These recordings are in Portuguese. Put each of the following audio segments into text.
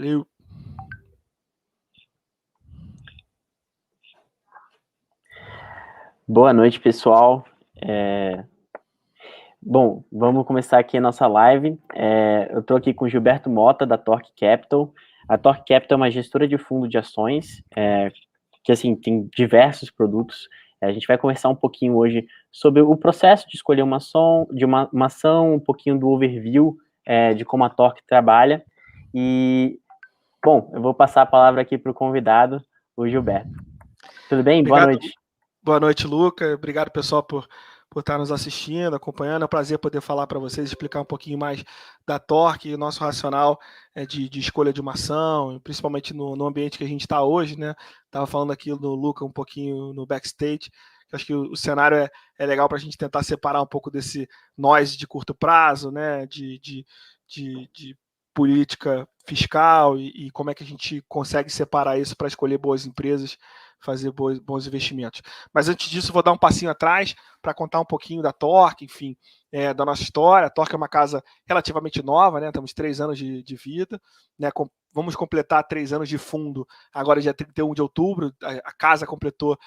Valeu. Boa noite, pessoal. Bom, vamos começar aqui a nossa live. Eu estou aqui com o Gilberto Mota, da Torque Capital. A Torque Capital é uma gestora de fundo de ações, que assim, tem diversos produtos. A gente vai conversar um pouquinho hoje sobre o processo de escolher uma ação, um pouquinho do overview de como a Torque trabalha. E, bom, eu vou passar a palavra aqui para o convidado, o Gilberto. Tudo bem? Obrigado. Boa noite. Boa noite, Luca. Obrigado, pessoal, por estar nos assistindo, acompanhando. É um prazer poder falar para vocês, explicar um pouquinho mais da Torque, nosso racional de escolha de uma ação, principalmente no ambiente que a gente está hoje, né? Estava falando aqui no Luca um pouquinho no backstage. Acho que o cenário é legal para a gente tentar separar um pouco desse noise de curto prazo, né? De política fiscal e como é que a gente consegue separar isso para escolher boas empresas, fazer bons investimentos. Mas antes disso, vou dar um passinho atrás para contar um pouquinho da Torque, enfim, da nossa história. A Torque é uma casa relativamente nova, né? Temos 3 anos de vida, né? Vamos completar 3 anos de fundo agora, dia 31 de outubro. A casa completou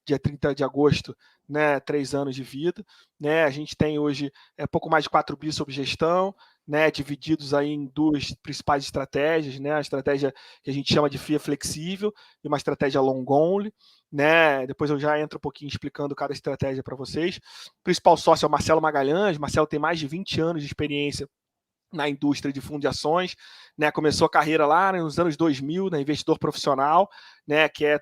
dia 30 de agosto, né? 3 anos de vida, né? A gente tem hoje pouco mais de 4 bi sob gestão, né, divididos aí em 2 principais estratégias, né, a estratégia que a gente chama de FIA flexível e uma estratégia long only, né, depois eu já entro um pouquinho explicando cada estratégia para vocês. O principal sócio é o Marcelo Magalhães. Marcelo tem mais de 20 anos de experiência na indústria de fundo de ações, né, começou a carreira lá nos anos 2000, né, investidor profissional, né, que é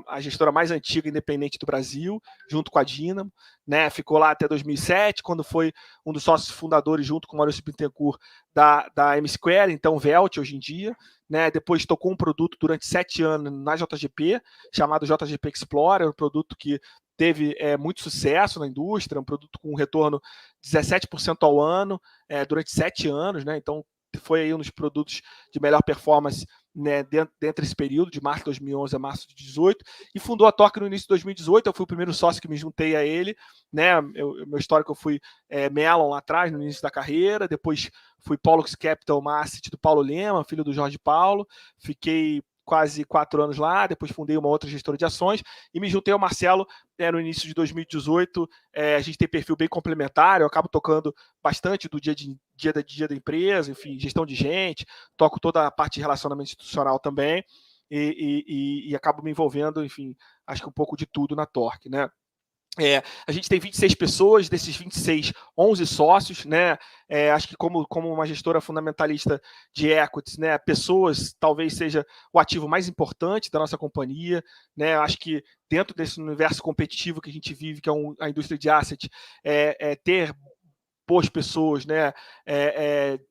a gestora mais antiga independente do Brasil, junto com a Dynamo, né? Ficou lá até 2007, quando foi um dos sócios fundadores, junto com o Maurício Bittencourt, da M-Square, então Velt hoje em dia, né? Depois tocou um produto durante 7 anos na JGP, chamado JGP Explorer, um produto que teve muito sucesso na indústria, um produto com um retorno de 17% ao ano durante 7 anos, né? Então foi aí um dos produtos de melhor performance, né, dentro desse período, de março de 2011 a março de 2018, e fundou a Torque no início de 2018. Eu fui o primeiro sócio que me juntei a ele, né? Meu histórico, eu fui Mellon lá atrás, no início da carreira, depois fui Pollux Capital Asset do Paulo Lema, filho do Jorge Paulo, fiquei quase 4 anos lá, depois fundei uma outra gestora de ações e me juntei ao Marcelo no início de 2018. A gente tem perfil bem complementar, eu acabo tocando bastante do dia da empresa, enfim, gestão de gente, toco toda a parte de relacionamento institucional também e acabo me envolvendo, enfim, acho que um pouco de tudo na Torque, né? A gente tem 26 pessoas, desses 26, 11 sócios, né? Acho que como uma gestora fundamentalista de equities, né? Pessoas talvez seja o ativo mais importante da nossa companhia, né? Acho que dentro desse universo competitivo que a gente vive, que é a indústria de asset, ter boas pessoas, né,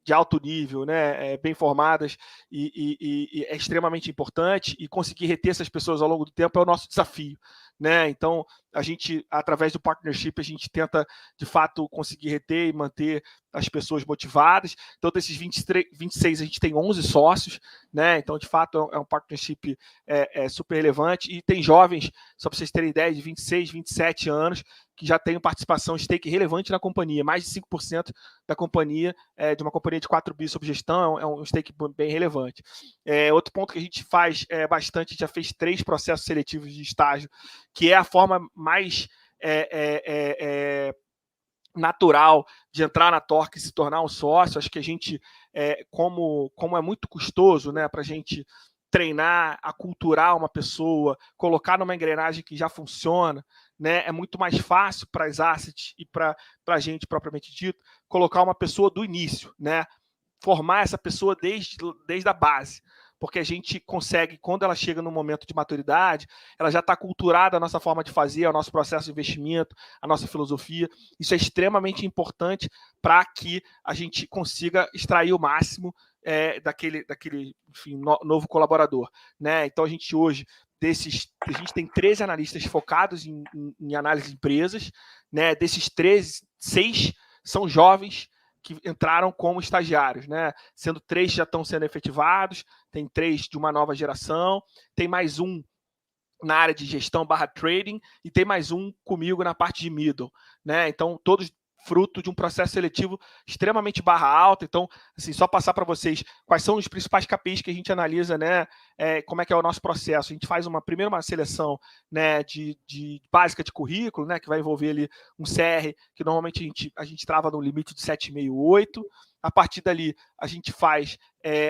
de alto nível, né, bem formadas e é extremamente importante, e conseguir reter essas pessoas ao longo do tempo é o nosso desafio, né? Então a gente, através do partnership, a gente tenta de fato conseguir reter e manter as pessoas motivadas. Então desses 26 a gente tem 11 sócios, né? Então de fato é um partnership super relevante, e tem jovens, só para vocês terem ideia, de 26, 27 anos, que já tem participação, stake relevante na companhia, mais de 5% da companhia, de uma companhia de 4 bi sob gestão, é um stake bem relevante. Outro ponto que a gente faz bastante, a gente já fez 3 processos seletivos de estágio, que é a forma mais natural de entrar na Torque e se tornar um sócio. Acho que a gente, como é muito custoso, né, para a gente treinar, aculturar uma pessoa, colocar numa engrenagem que já funciona, né, é muito mais fácil para as assets e para a gente propriamente dito, colocar uma pessoa do início, né, formar essa pessoa desde a base, porque a gente consegue, quando ela chega no momento de maturidade, ela já está aculturada a nossa forma de fazer, o nosso processo de investimento, a nossa filosofia. Isso é extremamente importante para que a gente consiga extrair o máximo daquele enfim, novo colaborador, né? Então a gente hoje, a gente tem 13 analistas focados em análise de empresas, né? Desses 13, 6 são jovens que entraram como estagiários, né? Sendo 3 já estão sendo efetivados, tem 3 de uma nova geração, tem mais um na área de gestão / trading, e tem mais um comigo na parte de middle, né? Então todos fruto de um processo seletivo extremamente barra alta. Então, assim, só passar para vocês quais são os principais KPIs que a gente analisa, né? Como é que é o nosso processo. A gente faz primeiro uma seleção, né, de básica de currículo, né, que vai envolver ali um CR, que normalmente a gente trava no limite de 7,5, 8. A partir dali, a gente faz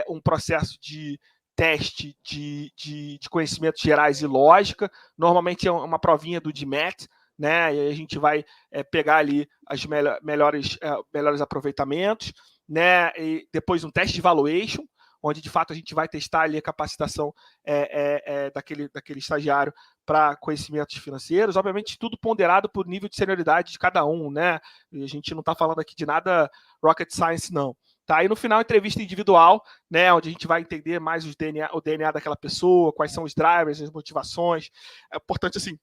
um processo de teste de conhecimentos gerais e lógica. Normalmente é uma provinha do GMAT, né? E a gente vai pegar ali os melhores aproveitamentos, né? E depois um teste de evaluation, onde de fato a gente vai testar ali a capacitação daquele estagiário para conhecimentos financeiros, obviamente tudo ponderado por nível de senioridade de cada um, né? E a gente não está falando aqui de nada rocket science, não. Tá? E no final, entrevista individual, né, onde a gente vai entender mais o DNA daquela pessoa, quais são os drivers, as motivações. É importante, assim,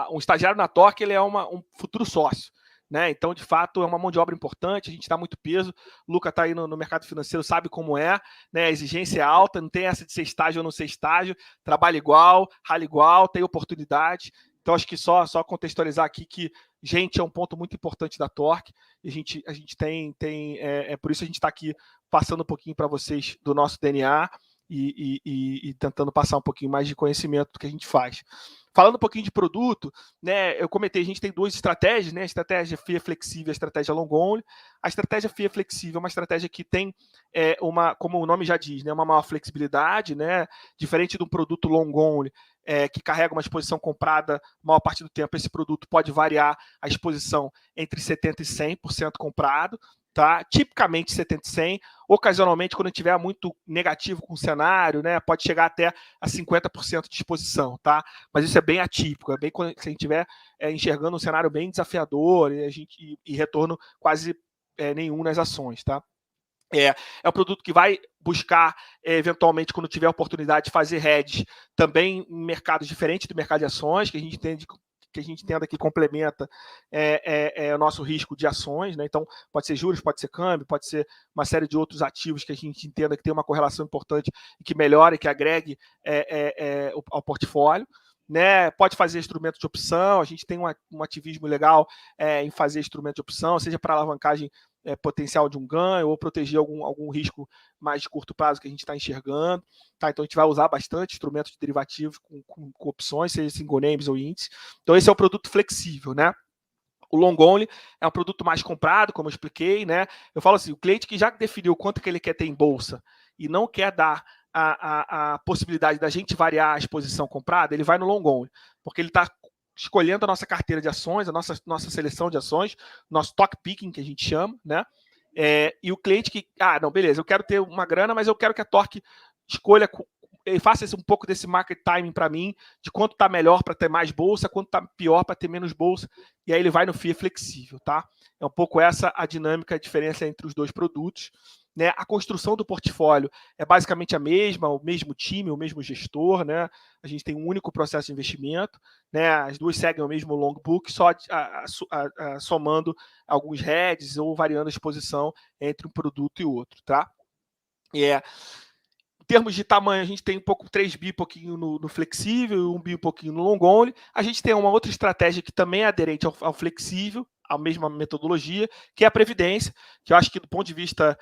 um estagiário na Torque, ele é um futuro sócio. Né? Então, de fato, é uma mão de obra importante, a gente dá muito peso. O Luca está aí no mercado financeiro, sabe como é, né? A exigência é alta, não tem essa de ser estágio ou não ser estágio, trabalha igual, rala igual, tem oportunidade. Então, acho que só contextualizar aqui que gente é um ponto muito importante da Torque. A gente tem por isso a gente está aqui passando um pouquinho para vocês do nosso DNA e tentando passar um pouquinho mais de conhecimento do que a gente faz. Falando um pouquinho de produto, né, eu comentei, a gente tem duas estratégias, né, a estratégia FIA flexível e a estratégia long only. A estratégia FIA flexível é uma estratégia que tem como o nome já diz, né, uma maior flexibilidade, né, diferente de um produto long only, que carrega uma exposição comprada a maior parte do tempo. Esse produto pode variar a exposição entre 70% e 100% comprado, tá? Tipicamente 70 e 100, ocasionalmente, quando tiver muito negativo com o cenário, né, pode chegar até a 50% de exposição, tá? Mas isso é bem atípico, é bem quando a gente estiver enxergando um cenário bem desafiador e retorno quase nenhum nas ações, tá? É um produto que vai buscar, eventualmente, quando tiver a oportunidade de fazer hedge, também em mercados diferentes do mercado de ações, que a gente entenda que complementa o nosso risco de ações, né? Então, pode ser juros, pode ser câmbio, pode ser uma série de outros ativos que a gente entenda que tem uma correlação importante e que melhore, que agregue ao portfólio. Né? Pode fazer instrumento de opção, a gente tem um ativismo legal em fazer instrumento de opção, seja para alavancagem potencial de um ganho ou proteger algum risco mais de curto prazo que a gente está enxergando. Tá? Então, a gente vai usar bastante instrumentos de derivativos com opções, seja single names ou índice. Então, esse é o produto flexível, né? O long only é um produto mais comprado, como eu expliquei, né? Eu falo assim, o cliente que já definiu quanto que ele quer ter em bolsa e não quer dar a possibilidade da gente variar a exposição comprada, ele vai no long only, porque ele está escolhendo a nossa carteira de ações, a nossa seleção de ações, nosso stock picking, que a gente chama, né? E o cliente que, não, beleza, eu quero ter uma grana, mas eu quero que a Torque escolha, faça um pouco desse market timing para mim, de quanto está melhor para ter mais bolsa, quanto está pior para ter menos bolsa, e aí ele vai no FIA flexível, tá? É um pouco essa a dinâmica, a diferença entre os dois produtos. Né? A construção do portfólio é basicamente a mesma, o mesmo time, o mesmo gestor, né? A gente tem um único processo de investimento, né? As duas seguem o mesmo long book, só somando alguns hedges ou variando a exposição entre um produto e outro, tá? Em termos de tamanho, a gente tem 3 bi um pouquinho no flexível, 1 bi um pouquinho no long only. A gente tem uma outra estratégia que também é aderente ao flexível, a mesma metodologia, que é a previdência, que eu acho que do ponto de vista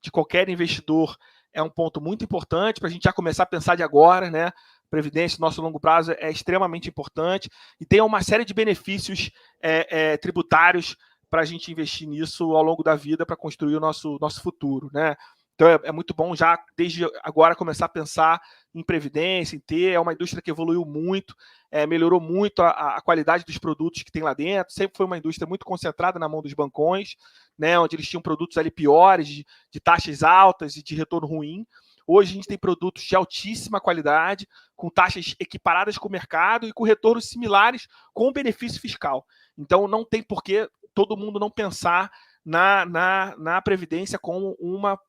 de qualquer investidor é um ponto muito importante para a gente já começar a pensar de agora, né? Previdência, nosso longo prazo é extremamente importante e tem uma série de benefícios tributários para a gente investir nisso ao longo da vida para construir o nosso futuro, né? Então é muito bom já, desde agora, começar a pensar em previdência, em ter. É uma indústria que evoluiu muito, melhorou muito a qualidade dos produtos que tem lá dentro. Sempre foi uma indústria muito concentrada na mão dos bancões, né, onde eles tinham produtos ali piores, de taxas altas e de retorno ruim. Hoje a gente tem produtos de altíssima qualidade, com taxas equiparadas com o mercado e com retornos similares com benefício fiscal. Então não tem por que todo mundo não pensar na previdência como uma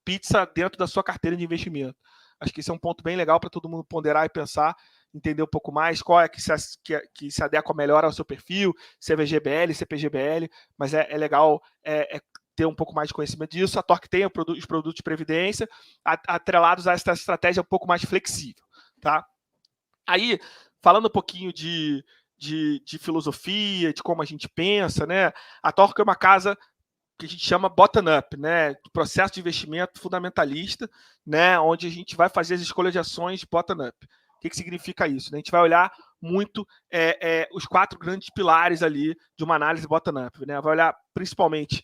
pizza dentro da sua carteira de investimento. Acho que esse é um ponto bem legal para todo mundo ponderar e pensar, entender um pouco mais qual é que se adequa melhor ao seu perfil, se é VGBL, se é PGBL, mas é legal ter um pouco mais de conhecimento disso. A Torque tem os produtos de previdência atrelados a essa estratégia um pouco mais flexível. Tá? Aí, falando um pouquinho de de filosofia, de como a gente pensa, né? A Torque é uma casa que a gente chama bottom-up, né? Processo de investimento fundamentalista, né? Onde a gente vai fazer as escolhas de ações bottom-up. O que significa isso? A gente vai olhar muito os 4 grandes pilares ali de uma análise bottom-up, né? Vai olhar principalmente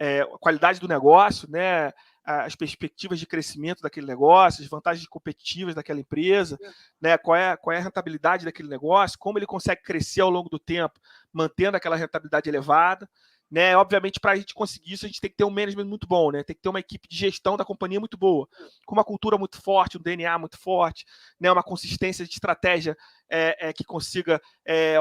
a qualidade do negócio, né? As perspectivas de crescimento daquele negócio, as vantagens competitivas daquela empresa, né? Qual é a rentabilidade daquele negócio, como ele consegue crescer ao longo do tempo, mantendo aquela rentabilidade elevada. Né? Obviamente, para a gente conseguir isso, a gente tem que ter um management muito bom, né? Tem que ter uma equipe de gestão da companhia muito boa, com uma cultura muito forte, um DNA muito forte, né? Uma consistência de estratégia que consiga,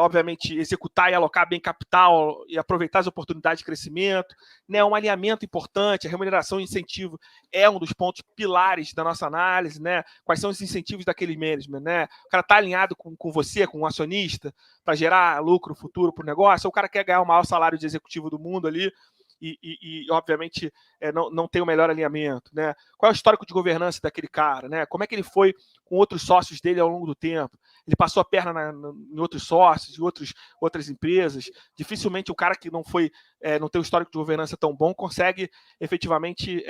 obviamente, executar e alocar bem capital e aproveitar as oportunidades de crescimento, né? Um alinhamento importante, a remuneração e incentivo é um dos pontos pilares da nossa análise, né? Quais são os incentivos daquele management, né? O cara está alinhado com você, com o acionista, para gerar lucro futuro para o negócio, ou o cara quer ganhar o maior salário de executivo do mundo ali obviamente, não tem o melhor alinhamento, né? Qual é o histórico de governança daquele cara, né? Como é que ele foi com outros sócios dele ao longo do tempo? Ele passou a perna em outros sócios, em outras empresas. Dificilmente o cara que não tem um histórico de governança tão bom consegue efetivamente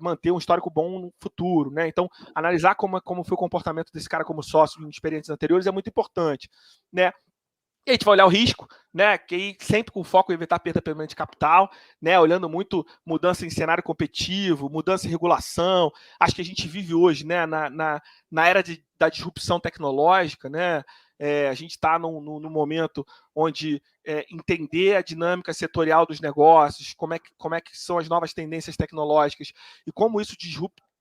manter um histórico bom no futuro, né? Então, analisar como foi o comportamento desse cara como sócio em experiências anteriores é muito importante, né? E a gente vai olhar o risco, né? Que aí sempre com foco em evitar perda permanente de capital, né? Olhando muito mudança em cenário competitivo, mudança em regulação. Acho que a gente vive hoje, né? Na era da disrupção tecnológica, né? A gente está num momento onde entender a dinâmica setorial dos negócios, como é que são as novas tendências tecnológicas e como isso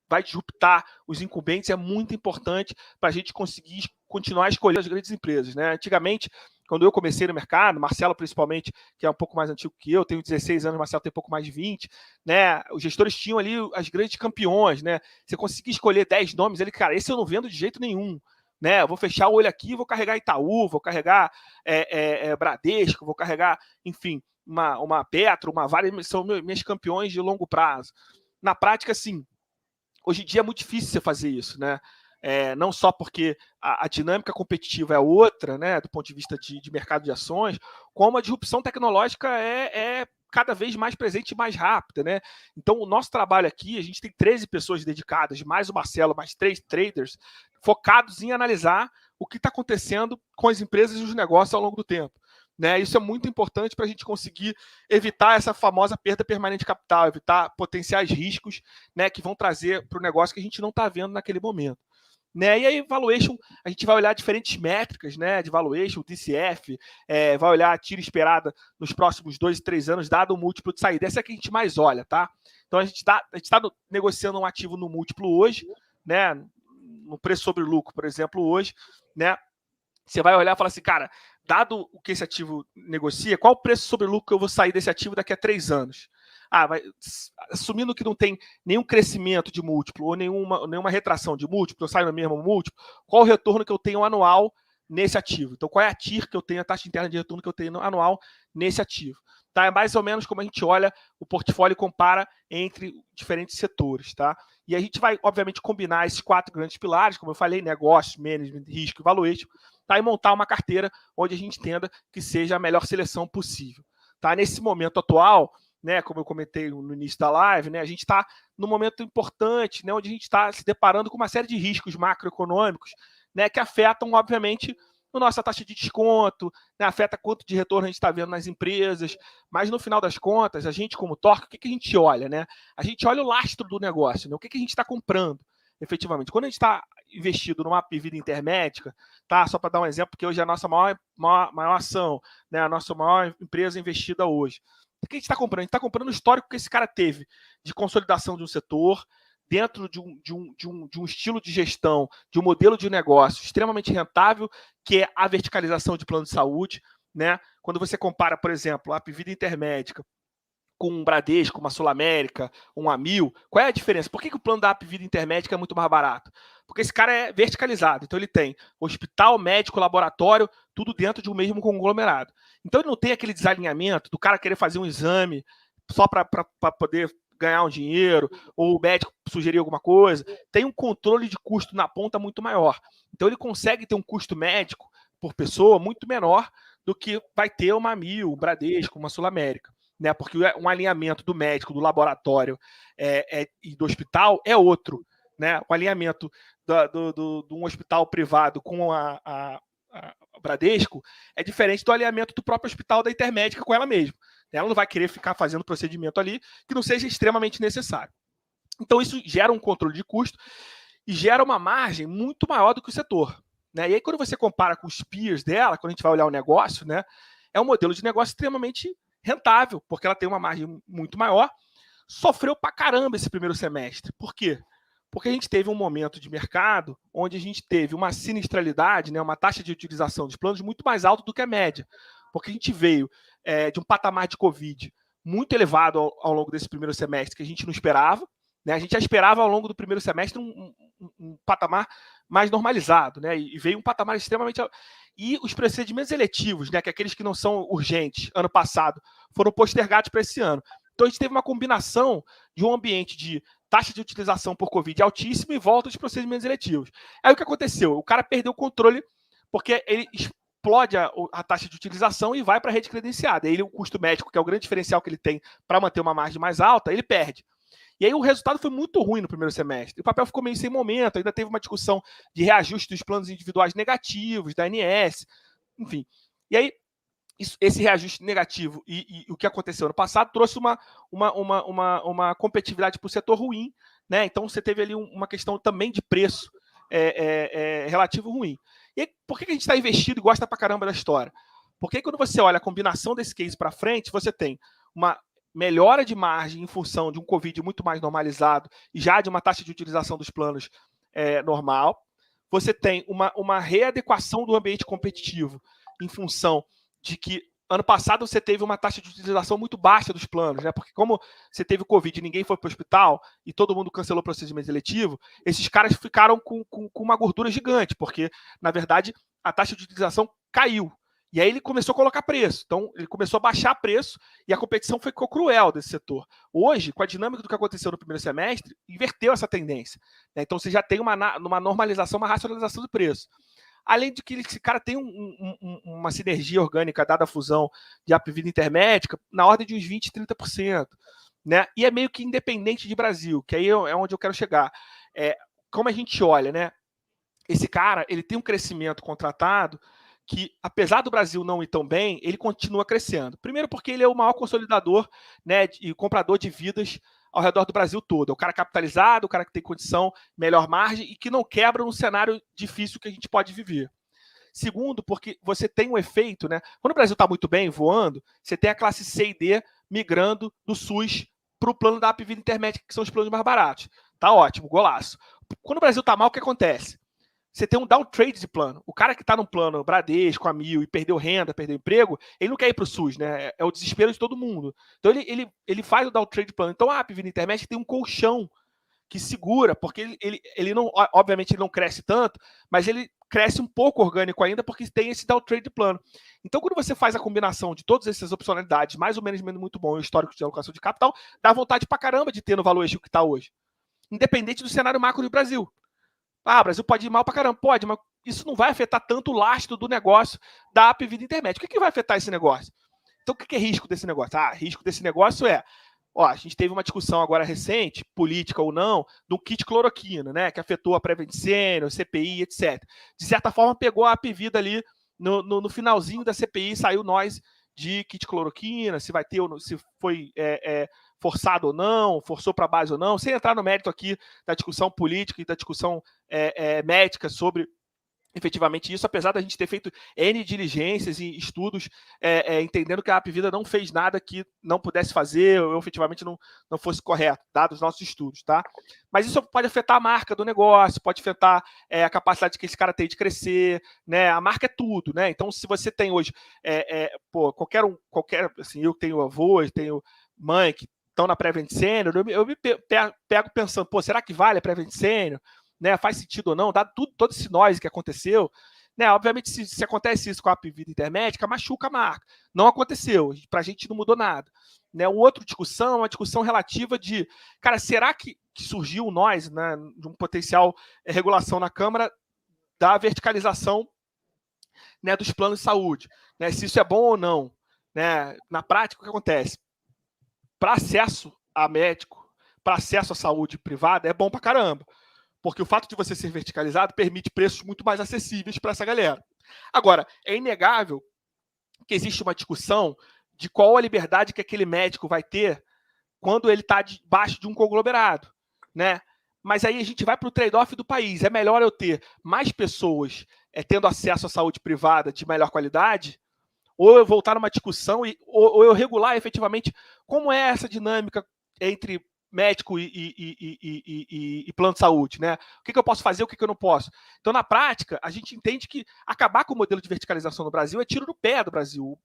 vai disruptar os incumbentes é muito importante para a gente conseguir continuar a escolher as grandes empresas, né? Antigamente, quando eu comecei no mercado, Marcelo principalmente, que é um pouco mais antigo que eu, tenho 16 anos, Marcelo tem um pouco mais de 20, né? Os gestores tinham ali as grandes campeões, né? Você conseguia escolher 10 nomes, ele, cara, esse eu não vendo de jeito nenhum, né? Eu vou fechar o olho aqui, vou carregar Itaú, vou carregar Bradesco, vou carregar, enfim, uma Petro, uma Vale, são meus campeões de longo prazo. Na prática, sim, hoje em dia é muito difícil você fazer isso, né? Não só porque a dinâmica competitiva é outra, né, do ponto de vista de mercado de ações, como a disrupção tecnológica é cada vez mais presente e mais rápida, né? Então, o nosso trabalho aqui, a gente tem 13 pessoas dedicadas, mais o Marcelo, mais 3 traders, focados em analisar o que está acontecendo com as empresas e os negócios ao longo do tempo. Né? Isso é muito importante para a gente conseguir evitar essa famosa perda permanente de capital, evitar potenciais riscos, né, que vão trazer para o negócio que a gente não está vendo naquele momento. Né? E aí, valuation, a gente vai olhar diferentes métricas, né, de valuation, DCF, vai olhar a tira esperada nos próximos 2 e 3 anos, dado o múltiplo de saída. Essa é a que a gente mais olha, tá? Então, a gente está negociando um ativo no múltiplo hoje, né, no preço sobre lucro, por exemplo, hoje, né? Você vai olhar e falar assim, cara, dado o que esse ativo negocia, qual o preço sobre lucro que eu vou sair desse ativo daqui a 3 anos? Assumindo que não tem nenhum crescimento de múltiplo ou nenhuma retração de múltiplo, eu saio no mesmo múltiplo, qual o retorno que eu tenho anual nesse ativo? Então, qual é a TIR que eu tenho, a taxa interna de retorno que eu tenho anual nesse ativo? Tá? É mais ou menos como a gente olha o portfólio e compara entre diferentes setores. Tá? E a gente vai, obviamente, combinar esses 4 grandes pilares, como eu falei, negócio, management, risco e valuation, tá? E montar uma carteira onde a gente entenda que seja a melhor seleção possível. Tá? Nesse momento atual, né, como eu comentei no início da live, né, a gente está num momento importante, né, onde a gente está se deparando com uma série de riscos macroeconômicos, né, que afetam, obviamente, a nossa taxa de desconto, né, afeta quanto de retorno a gente está vendo nas empresas, mas no final das contas, a gente como Torque, o que a gente olha? Né? A gente olha o lastro do negócio, né? O que a gente está comprando efetivamente. Quando a gente está investido numa vida intermédica, tá? Só para dar um exemplo, que hoje é a nossa maior ação, né? A nossa maior empresa investida hoje. O que a gente está comprando? A gente está comprando o histórico que esse cara teve de consolidação de um setor, dentro de um estilo de gestão, de um modelo de negócio extremamente rentável, que é a verticalização de plano de saúde. Né? Quando você compara, por exemplo, a vida intermédica com um Bradesco, uma Sul América, um Amil, qual é a diferença? Por que o plano da vida intermédica é muito mais barato? Porque esse cara é verticalizado, então ele tem hospital, médico, laboratório, tudo dentro de um mesmo conglomerado. Então ele não tem aquele desalinhamento do cara querer fazer um exame só para poder ganhar um dinheiro, ou o médico sugerir alguma coisa. Tem um controle de custo na ponta muito maior. Então ele consegue ter um custo médico por pessoa muito menor do que vai ter uma Amil, um Bradesco, uma Sul América. Né, porque um alinhamento do médico, do laboratório e do hospital é outro. Né? O alinhamento de um hospital privado com a Bradesco é diferente do alinhamento do próprio hospital da Intermédica com ela mesma. Ela não vai querer ficar fazendo procedimento ali que não seja extremamente necessário. Então, isso gera um controle de custo e gera uma margem muito maior do que o setor. Né? E aí, quando você compara com os peers dela, quando a gente vai olhar o negócio, né, é um modelo de negócio extremamente rentável, porque ela tem uma margem muito maior. Sofreu pra caramba esse primeiro semestre. Por quê? Porque a gente teve um momento de mercado onde a gente teve uma sinistralidade, né, uma taxa de utilização dos planos muito mais alta do que a média. Porque a gente veio de um patamar de Covid muito elevado ao longo desse primeiro semestre, que a gente não esperava. Né? A gente já esperava ao longo do primeiro semestre um patamar mais normalizado, né? E veio um patamar extremamente... E os procedimentos eletivos, né, que aqueles que não são urgentes, ano passado, foram postergados para esse ano. Então a gente teve uma combinação de um ambiente de taxa de utilização por Covid altíssima e volta dos procedimentos eletivos. Aí o que aconteceu? O cara perdeu o controle porque ele explode a taxa de utilização e vai para a rede credenciada. Aí o custo médico, que é o grande diferencial que ele tem para manter uma margem mais alta, ele perde. E aí o resultado foi muito ruim no primeiro semestre. O papel ficou meio sem momento, ainda teve uma discussão de reajuste dos planos individuais negativos, da ANS, enfim. E aí, esse reajuste negativo e o que aconteceu ano passado trouxe uma competitividade para o setor ruim, né? Então você teve ali uma questão também de preço relativo ruim. E aí, por que a gente está investido e gosta pra caramba da história? Porque quando você olha a combinação desse case para frente, você tem uma melhora de margem em função de um Covid muito mais normalizado e já de uma taxa de utilização dos planos normal. Você tem uma readequação do ambiente competitivo em função de que ano passado você teve uma taxa de utilização muito baixa dos planos, né? Porque como você teve o Covid e ninguém foi para o hospital e todo mundo cancelou o procedimento seletivo, esses caras ficaram com uma gordura gigante, porque, na verdade, a taxa de utilização caiu. E aí ele começou a colocar preço. Então, ele começou a baixar preço e a competição ficou cruel desse setor. Hoje, com a dinâmica do que aconteceu no primeiro semestre, inverteu essa tendência. Né? Então, você já tem uma normalização, uma racionalização do preço. Além de que esse cara tem uma sinergia orgânica, dada a fusão de Apvida Intermédica, na ordem de uns 20%, 30%. Né? E é meio que independente de Brasil, que aí é onde eu quero chegar. Como a gente olha, né? Esse cara ele tem um crescimento contratado que, apesar do Brasil não ir tão bem, ele continua crescendo. Primeiro porque ele é o maior consolidador, né, e comprador de vidas ao redor do Brasil todo. É o cara capitalizado, o cara que tem condição, melhor margem e que não quebra um cenário difícil que a gente pode viver. Segundo, porque você tem um efeito, né? Quando o Brasil está muito bem, voando, você tem a classe C e D migrando do SUS para o plano da Apvida Intermédica, que são os planos mais baratos. Tá ótimo, golaço. Quando o Brasil está mal, o que acontece? Você tem um downtrade de plano. O cara que está no plano Bradesco, Amil e perdeu renda, perdeu emprego, ele não quer ir para o SUS, né? É o desespero de todo mundo. Então ele faz o downtrade de plano. Então a Apvida Intermédica tem um colchão que segura, porque ele não, obviamente ele não cresce tanto, mas ele cresce um pouco orgânico ainda, porque tem esse downtrade de plano. Então quando você faz a combinação de todas essas opcionalidades, mais ou menos muito bom, e o histórico de alocação de capital, dá vontade pra caramba de ter no valuation que está hoje. Independente do cenário macro do Brasil. Ah, o Brasil pode ir mal pra caramba. Pode, mas isso não vai afetar tanto o lastro do negócio da Apvida Intermédica. O que vai afetar esse negócio? Então, o que é risco desse negócio? Risco desse negócio a gente teve uma discussão agora recente, política ou não, do kit cloroquina, né? Que afetou a Prevent Senior, CPI, etc. De certa forma, pegou a Apvida ali no finalzinho da CPI, saiu nós de kit cloroquina, se vai ter, se foi forçado ou não, forçou para a base ou não, sem entrar no mérito aqui da discussão política e da discussão médica sobre efetivamente isso, apesar da gente ter feito N diligências e estudos entendendo que a Apvida não fez nada que não pudesse fazer ou efetivamente não fosse correto, dados os nossos estudos, tá? Mas isso pode afetar a marca do negócio, pode afetar a capacidade que esse cara tem de crescer, né? A marca é tudo, né? Então, se você tem hoje, qualquer, assim, eu tenho avô, tenho mãe que estão na Prevent Senior, eu me pego pensando, será que vale a Prevent Senior? Né, faz sentido ou não, dado todo esse noise que aconteceu, né, obviamente se acontece isso com a Apvida Intermédica, machuca a marca. Não aconteceu, para a gente não mudou nada. Né, outra discussão, uma discussão relativa de, cara, será que surgiu nós, né, de um potencial regulação na Câmara da verticalização né, dos planos de saúde, né, se isso é bom ou não. Né? Na prática, o que acontece? Para acesso a médico, para acesso à saúde privada, é bom para caramba, porque o fato de você ser verticalizado permite preços muito mais acessíveis para essa galera. Agora, é inegável que existe uma discussão de qual a liberdade que aquele médico vai ter quando ele está debaixo de um conglomerado, né? Mas aí a gente vai para o trade-off do país. É melhor eu ter mais pessoas tendo acesso à saúde privada de melhor qualidade, ou eu voltar numa discussão, ou eu regular efetivamente como é essa dinâmica entre médico e plano de saúde, né? O que eu posso fazer, o que eu não posso. Então, na prática, a gente entende que acabar com o modelo de verticalização no Brasil é tiro no pé do Brasil.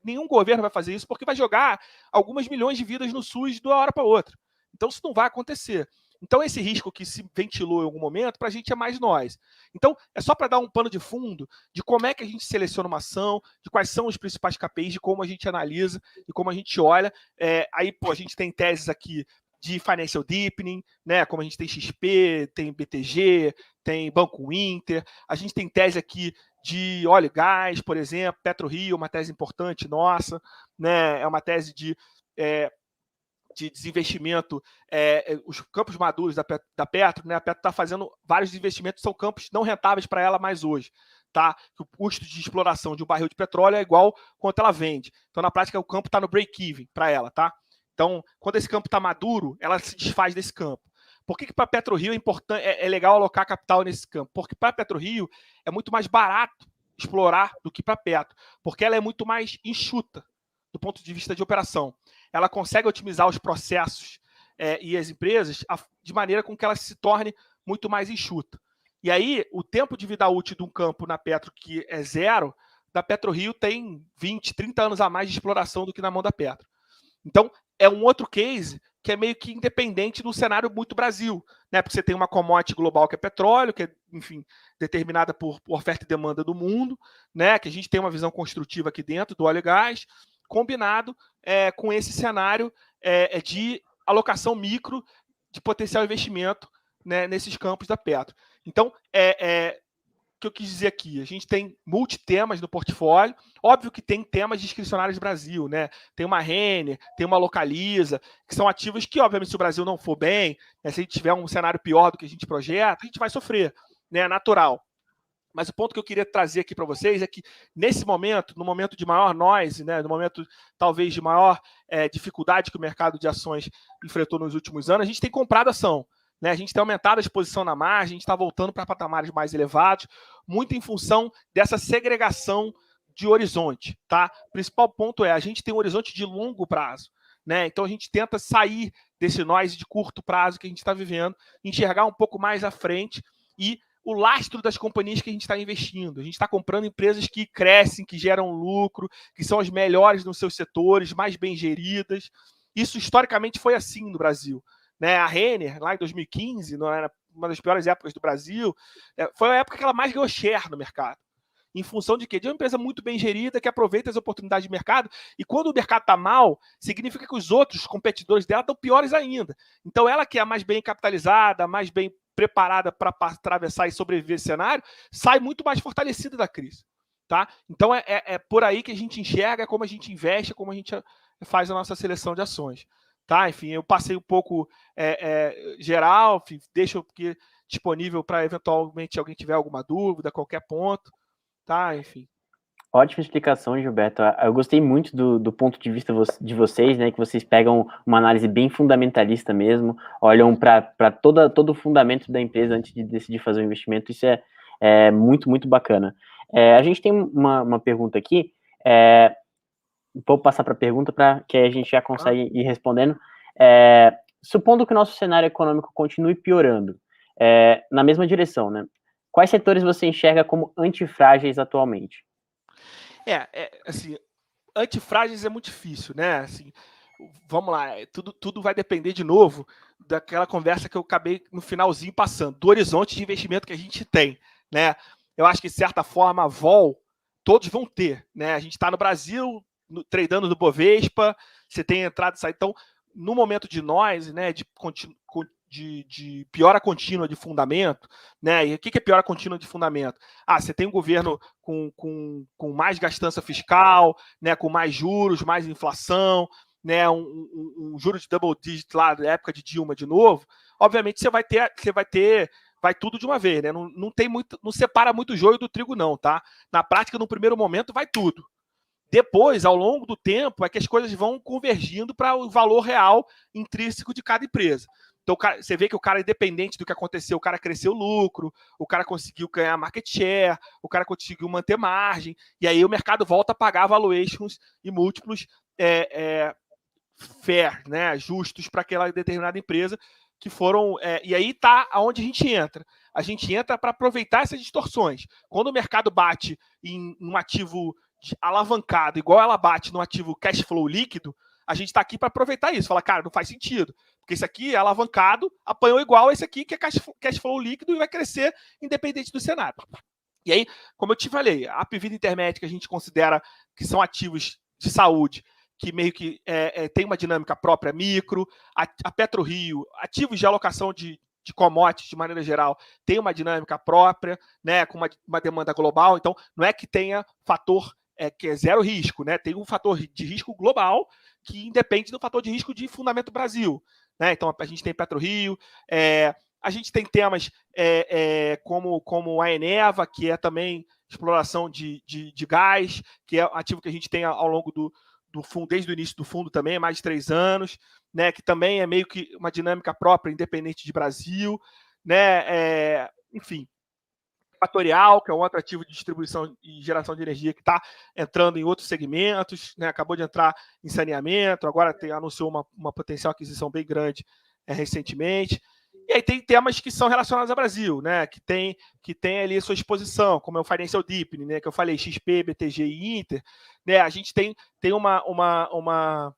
Nenhum governo vai fazer isso porque vai jogar algumas milhões de vidas no SUS de uma hora para outra. Então, isso não vai acontecer. Então, esse risco que se ventilou em algum momento, para a gente é mais nós. Então, é só para dar um pano de fundo de como é que a gente seleciona uma ação, de quais são os principais KPIs, de como a gente analisa e como a gente olha. Aí, a gente tem teses aqui de financial deepening, né? Como a gente tem XP, tem BTG, tem Banco Inter. A gente tem tese aqui de óleo e gás, por exemplo, PetroRio, uma tese importante nossa, né? É uma tese de desinvestimento, os campos maduros da Petro, né? A Petro está fazendo vários investimentos, são campos não rentáveis para ela mais hoje, tá? Que o custo de exploração de um barril de petróleo é igual quanto ela vende. Então, na prática, o campo está no break-even para ela, tá? Então, quando esse campo está maduro, ela se desfaz desse campo. Por que para a PetroRio é legal alocar capital nesse campo? Porque para a PetroRio é muito mais barato explorar do que para a Petro, porque ela é muito mais enxuta do ponto de vista de operação. Ela consegue otimizar os processos e as empresas de maneira com que ela se torne muito mais enxuta. E aí, o tempo de vida útil de um campo na Petro, que é zero, da PetroRio tem 20, 30 anos a mais de exploração do que na mão da Petro. Então, é um outro case que é meio que independente do cenário muito Brasil, né? Porque você tem uma commodity global que é petróleo, que é, enfim, determinada por oferta e demanda do mundo, né? Que a gente tem uma visão construtiva aqui dentro do óleo e gás, combinado com esse cenário de alocação micro de potencial investimento, né, nesses campos da Petro. Então, o que eu quis dizer aqui, a gente tem multitemas no portfólio, óbvio que tem temas discricionários do Brasil, né? Tem uma Renner, tem uma Localiza, que são ativos que, obviamente, se o Brasil não for bem, né, se a gente tiver um cenário pior do que a gente projeta, a gente vai sofrer, né? É natural. Mas o ponto que eu queria trazer aqui para vocês é que, nesse momento, no momento de maior noise, né, no momento talvez de maior dificuldade que o mercado de ações enfrentou nos últimos anos, a gente tem comprado ação. Né, a gente tem aumentado a exposição na margem, a gente está voltando para patamares mais elevados, muito em função dessa segregação de horizonte. Tá? O principal ponto é a gente tem um horizonte de longo prazo. Né? Então a gente tenta sair desse noise de curto prazo que a gente está vivendo, enxergar um pouco mais à frente e o lastro das companhias que a gente está investindo. A gente está comprando empresas que crescem, que geram lucro, que são as melhores nos seus setores, mais bem geridas. Isso historicamente foi assim no Brasil. Né, a Renner, lá em 2015, não era uma das piores épocas do Brasil, foi a época que ela mais ganhou share no mercado. Em função de quê? De uma empresa muito bem gerida, que aproveita as oportunidades de mercado, e quando o mercado está mal, significa que os outros competidores dela estão piores ainda. Então, ela que é a mais bem capitalizada, mais bem preparada para atravessar e sobreviver esse cenário, sai muito mais fortalecida da crise. Tá? Então, é por aí que a gente enxerga, como a gente investe, como a gente faz a nossa seleção de ações. Tá? Enfim, eu passei um pouco geral, enfim, deixo aqui disponível para eventualmente alguém tiver alguma dúvida, qualquer ponto, tá? Enfim. Ótima explicação, Gilberto. Eu gostei muito do ponto de vista de vocês, né? Que vocês pegam uma análise bem fundamentalista mesmo, olham para todo o fundamento da empresa antes de decidir fazer o investimento. Isso é muito, muito bacana. A gente tem uma pergunta aqui. Vou passar para a pergunta para que a gente já consegue ir respondendo. Supondo que o nosso cenário econômico continue piorando, na mesma direção, né? Quais setores você enxerga como antifrágeis atualmente? Assim, antifrágeis é muito difícil, né? Assim, vamos lá, tudo vai depender de novo daquela conversa que eu acabei no finalzinho passando, do horizonte de investimento que a gente tem, né? Eu acho que, de certa forma, a vol, todos vão ter, né? A gente está no Brasil, tradando no Bovespa, você tem entrada e saída. Então, no momento de nós, né, de de piora contínua de fundamento, né? E o que é piora contínua de fundamento? Você tem um governo com mais gastança fiscal, né? Com mais juros, mais inflação, né? Um juro de double digit lá da época de Dilma de novo. Obviamente vai tudo de uma vez, né? Não tem muito, não separa muito o joio do trigo, não, tá? Na prática, no primeiro momento, vai tudo. Depois, ao longo do tempo, é que as coisas vão convergindo para o valor real intrínseco de cada empresa. Então, você vê que o cara, independente do que aconteceu, o cara cresceu o lucro, o cara conseguiu ganhar market share, o cara conseguiu manter margem, e aí o mercado volta a pagar valuations e múltiplos fair, né, justos para aquela determinada empresa, que foram. E aí tá aonde a gente entra. A gente entra para aproveitar essas distorções. Quando o mercado bate em um ativo alavancado, igual ela bate no ativo cash flow líquido, a gente está aqui para aproveitar isso. Fala, cara, não faz sentido. Porque esse aqui é alavancado, apanhou igual esse aqui, que é cash flow líquido e vai crescer independente do cenário. E aí, como eu te falei, a Apivida Intermédica a gente considera que são ativos de saúde que meio que tem uma dinâmica própria micro, a PetroRio, ativos de alocação de commodities de maneira geral, tem uma dinâmica própria, né, com uma demanda global, então não é que tenha fator que é zero risco, né, tem um fator de risco global que independe do fator de risco de fundamento Brasil, né, então a gente tem PetroRio, a gente tem temas como a Eneva, que é também exploração de gás, que é ativo que a gente tem ao longo do fundo, desde o início do fundo também, mais de 3 anos, né, que também é meio que uma dinâmica própria, independente de Brasil, né, enfim, Equatorial, que é um outro ativo de distribuição e geração de energia que está entrando em outros segmentos, né, acabou de entrar em saneamento, agora anunciou uma potencial aquisição bem grande recentemente. E aí tem temas que são relacionados ao Brasil, né? Que tem ali a sua exposição, como é o Financial Deepening, né? Que eu falei, XP, BTG e Inter, né? A gente tem uma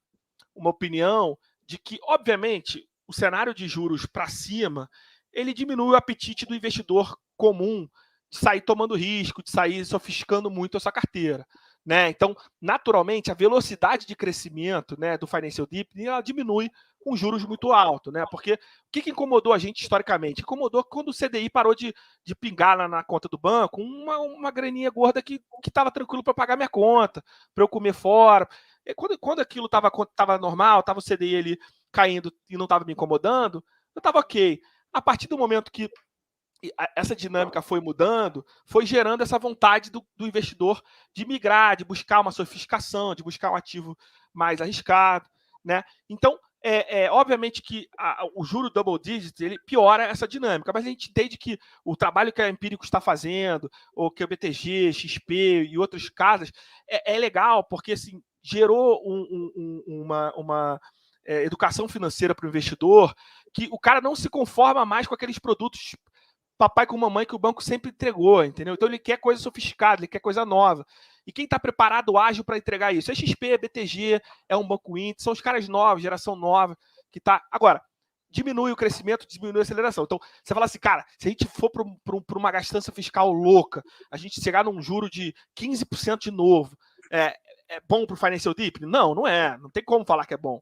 opinião de que, obviamente, o cenário de juros para cima, ele diminui o apetite do investidor comum de sair tomando risco, de sair sofisticando muito a sua carteira. Né? Então, naturalmente, a velocidade de crescimento, né, do Financial Deepening ela diminui com juros muito altos, né? Porque o que incomodou a gente historicamente? Incomodou quando o CDI parou de pingar na conta do banco uma graninha gorda que estava tranquilo para pagar minha conta, para eu comer fora. E quando aquilo estava normal, estava o CDI ali caindo e não estava me incomodando, eu estava ok. A partir do momento que essa dinâmica foi mudando, foi gerando essa vontade do investidor de migrar, de buscar uma sofisticação, de buscar um ativo mais arriscado, né? Então, obviamente que o juro double digit ele piora essa dinâmica, mas a gente entende que o trabalho que a Empírico está fazendo, ou que o BTG, XP e outras casas, é legal, porque assim, gerou uma educação financeira para o investidor, que o cara não se conforma mais com aqueles produtos papai com mamãe que o banco sempre entregou, entendeu? Então ele quer coisa sofisticada, ele quer coisa nova. E quem está preparado, ágil para entregar isso? É XP, BTG, é um banco Inter, são os caras novos, geração nova, que está. Agora, diminui o crescimento, diminui a aceleração. Então, você fala assim, cara, se a gente for para uma gastança fiscal louca, a gente chegar num juro de 15% de novo, é bom para o Financial Deepening? Não, não é. Não tem como falar que é bom.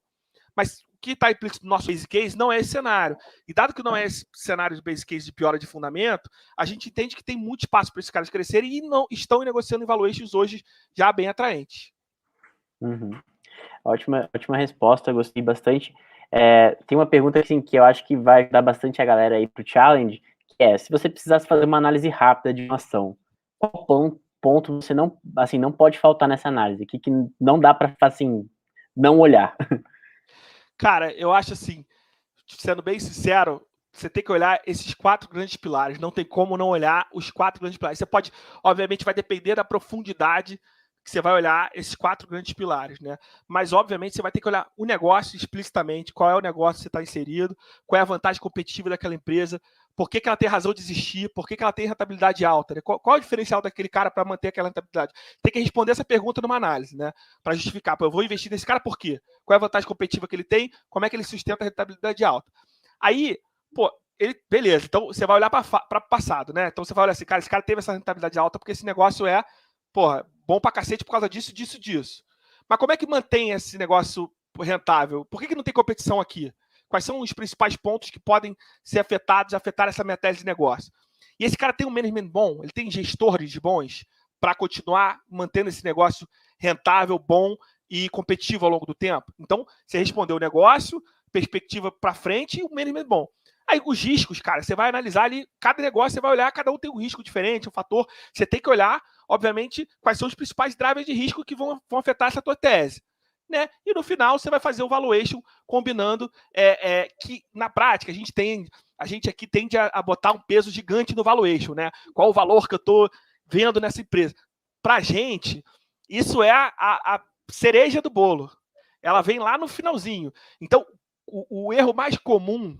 Mas o que está implícito no nosso base case não é esse cenário. E dado que não é esse cenário de base case de piora de fundamento, a gente entende que tem muito espaço para esses caras crescerem e não estão negociando em valuations hoje já bem atraentes. Uhum. Ótima resposta, gostei bastante. Tem uma pergunta assim, que eu acho que vai ajudar bastante a galera aí para o challenge, que é, se você precisasse fazer uma análise rápida de uma ação, qual ponto você não pode faltar nessa análise? O que não dá para, assim, não olhar? Cara, eu acho assim, sendo bem sincero, você tem que olhar esses 4 grandes pilares. Não tem como não olhar os 4 grandes pilares. Você pode, obviamente, vai depender da profundidade que você vai olhar esses 4 grandes pilares, né? Mas, obviamente, você vai ter que olhar o negócio explicitamente, qual é o negócio que você está inserido, qual é a vantagem competitiva daquela empresa, por que ela tem razão de existir, por que ela tem rentabilidade alta, né? Qual é o diferencial daquele cara para manter aquela rentabilidade? Tem que responder essa pergunta numa análise, né? Para justificar, eu vou investir nesse cara por quê? Qual é a vantagem competitiva que ele tem? Como é que ele sustenta a rentabilidade alta? Aí, beleza, então você vai olhar para o passado, né? Então você vai olhar assim, cara, esse cara teve essa rentabilidade alta porque esse negócio é, bom pra cacete por causa disso, disso, disso. Mas como é que mantém esse negócio rentável? Por que não tem competição aqui? quais são os principais pontos que podem ser afetar essa minha tese de negócio. E esse cara tem um management bom, ele tem gestores bons para continuar mantendo esse negócio rentável, bom e competitivo ao longo do tempo. Então, você respondeu o negócio, perspectiva para frente e o management bom. Aí, os riscos, cara, você vai analisar ali, cada negócio você vai olhar, cada um tem um risco diferente, um fator. Você tem que olhar, obviamente, quais são os principais drivers de risco que vão afetar essa tua tese. Né? E no final você vai fazer o valuation combinando que na prática a gente aqui tende a botar um peso gigante no valuation, né? Qual o valor que eu estou vendo nessa empresa? Para a gente, isso é a cereja do bolo. Ela vem lá no finalzinho. Então, o erro mais comum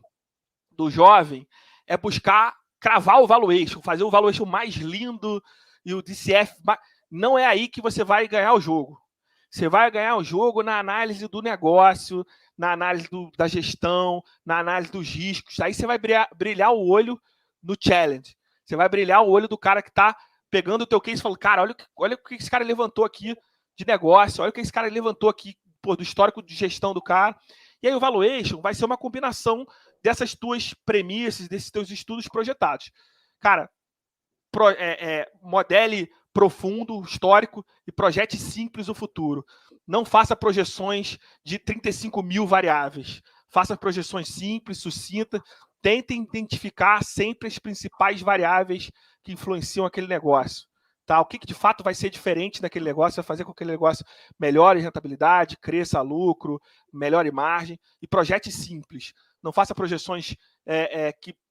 do jovem é buscar cravar o valuation, fazer o valuation mais lindo e o DCF. Não é aí que você vai ganhar o jogo. Você vai ganhar o jogo na análise do negócio, na análise da gestão, na análise dos riscos. Aí você vai brilhar o olho no challenge. Você vai brilhar o olho do cara que está pegando o teu case e falando, cara, olha o que esse cara levantou aqui de negócio, olha o que esse cara levantou aqui do histórico de gestão do cara. E aí o valuation vai ser uma combinação dessas tuas premissas, desses teus estudos projetados. Cara, modele profundo, histórico e projete simples o futuro. Não faça projeções de 35 mil variáveis. Faça projeções simples, sucintas. Tente identificar sempre as principais variáveis que influenciam aquele negócio. Tá? O que de fato vai ser diferente naquele negócio, vai fazer com que aquele negócio melhore rentabilidade, cresça lucro, melhore margem. E projete simples. Não faça projeções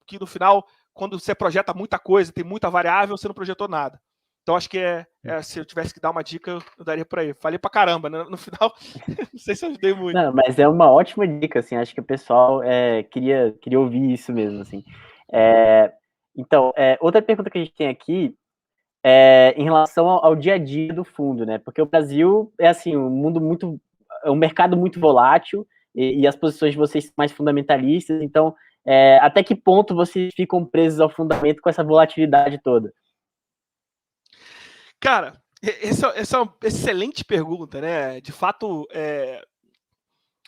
que no final, quando você projeta muita coisa, tem muita variável, você não projetou nada. Então, acho que se eu tivesse que dar uma dica, eu daria por aí. Falei pra caramba, né? No final, não sei se eu ajudei muito. Não, mas é uma ótima dica, assim, acho que o pessoal queria ouvir isso mesmo, assim. Então, outra pergunta que a gente tem aqui em relação ao dia a dia do fundo, né? Porque o Brasil é, assim, um mercado muito volátil e as posições de vocês são mais fundamentalistas, então, até que ponto vocês ficam presos ao fundamento com essa volatilidade toda? Cara, essa é uma excelente pergunta, né? De fato,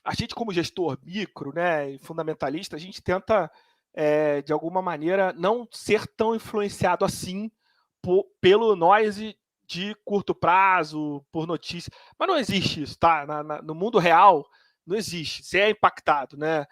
a gente como gestor micro, né, e fundamentalista, a gente tenta, de alguma maneira, não ser tão influenciado assim pelo noise de curto prazo, por notícia. Mas não existe isso, tá? No mundo real, não existe. Você é impactado, né?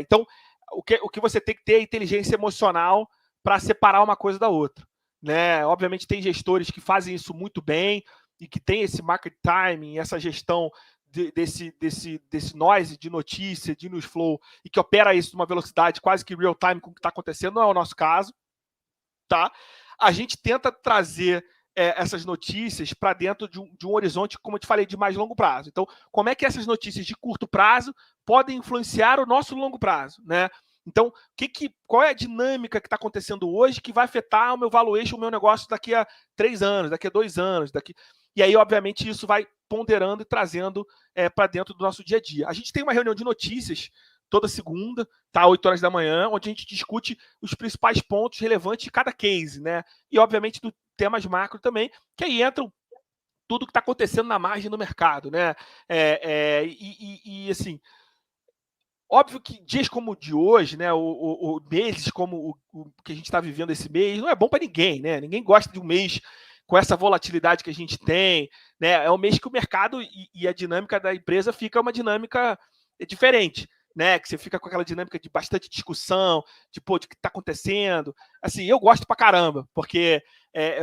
Então, o que você tem que ter é inteligência emocional para separar uma coisa da outra. Né? Obviamente tem gestores que fazem isso muito bem e que tem esse market timing, essa gestão desse noise de notícia, de news flow, e que opera isso numa velocidade quase que real time com o que está acontecendo, não é o nosso caso. Tá? A gente tenta trazer essas notícias para dentro de um horizonte, como eu te falei, de mais longo prazo. Então, como é que essas notícias de curto prazo podem influenciar o nosso longo prazo, né? Então, qual é a dinâmica que está acontecendo hoje que vai afetar o meu valuation, o meu negócio daqui a 3 anos, daqui a 2 anos, E aí, obviamente, isso vai ponderando e trazendo para dentro do nosso dia a dia. A gente tem uma reunião de notícias toda segunda, tá, 8 horas da manhã, onde a gente discute os principais pontos relevantes de cada case, né? E, obviamente, do temas macro também, que aí entram tudo que está acontecendo na margem do mercado, né? Assim, óbvio que dias como o de hoje, né, meses como o que a gente está vivendo esse mês, não é bom para ninguém, né? Ninguém gosta de um mês com essa volatilidade que a gente tem, né? É um mês que o mercado e a dinâmica da empresa fica uma dinâmica diferente, né? Que você fica com aquela dinâmica de bastante discussão, de o que está acontecendo. Assim, eu gosto pra caramba, porque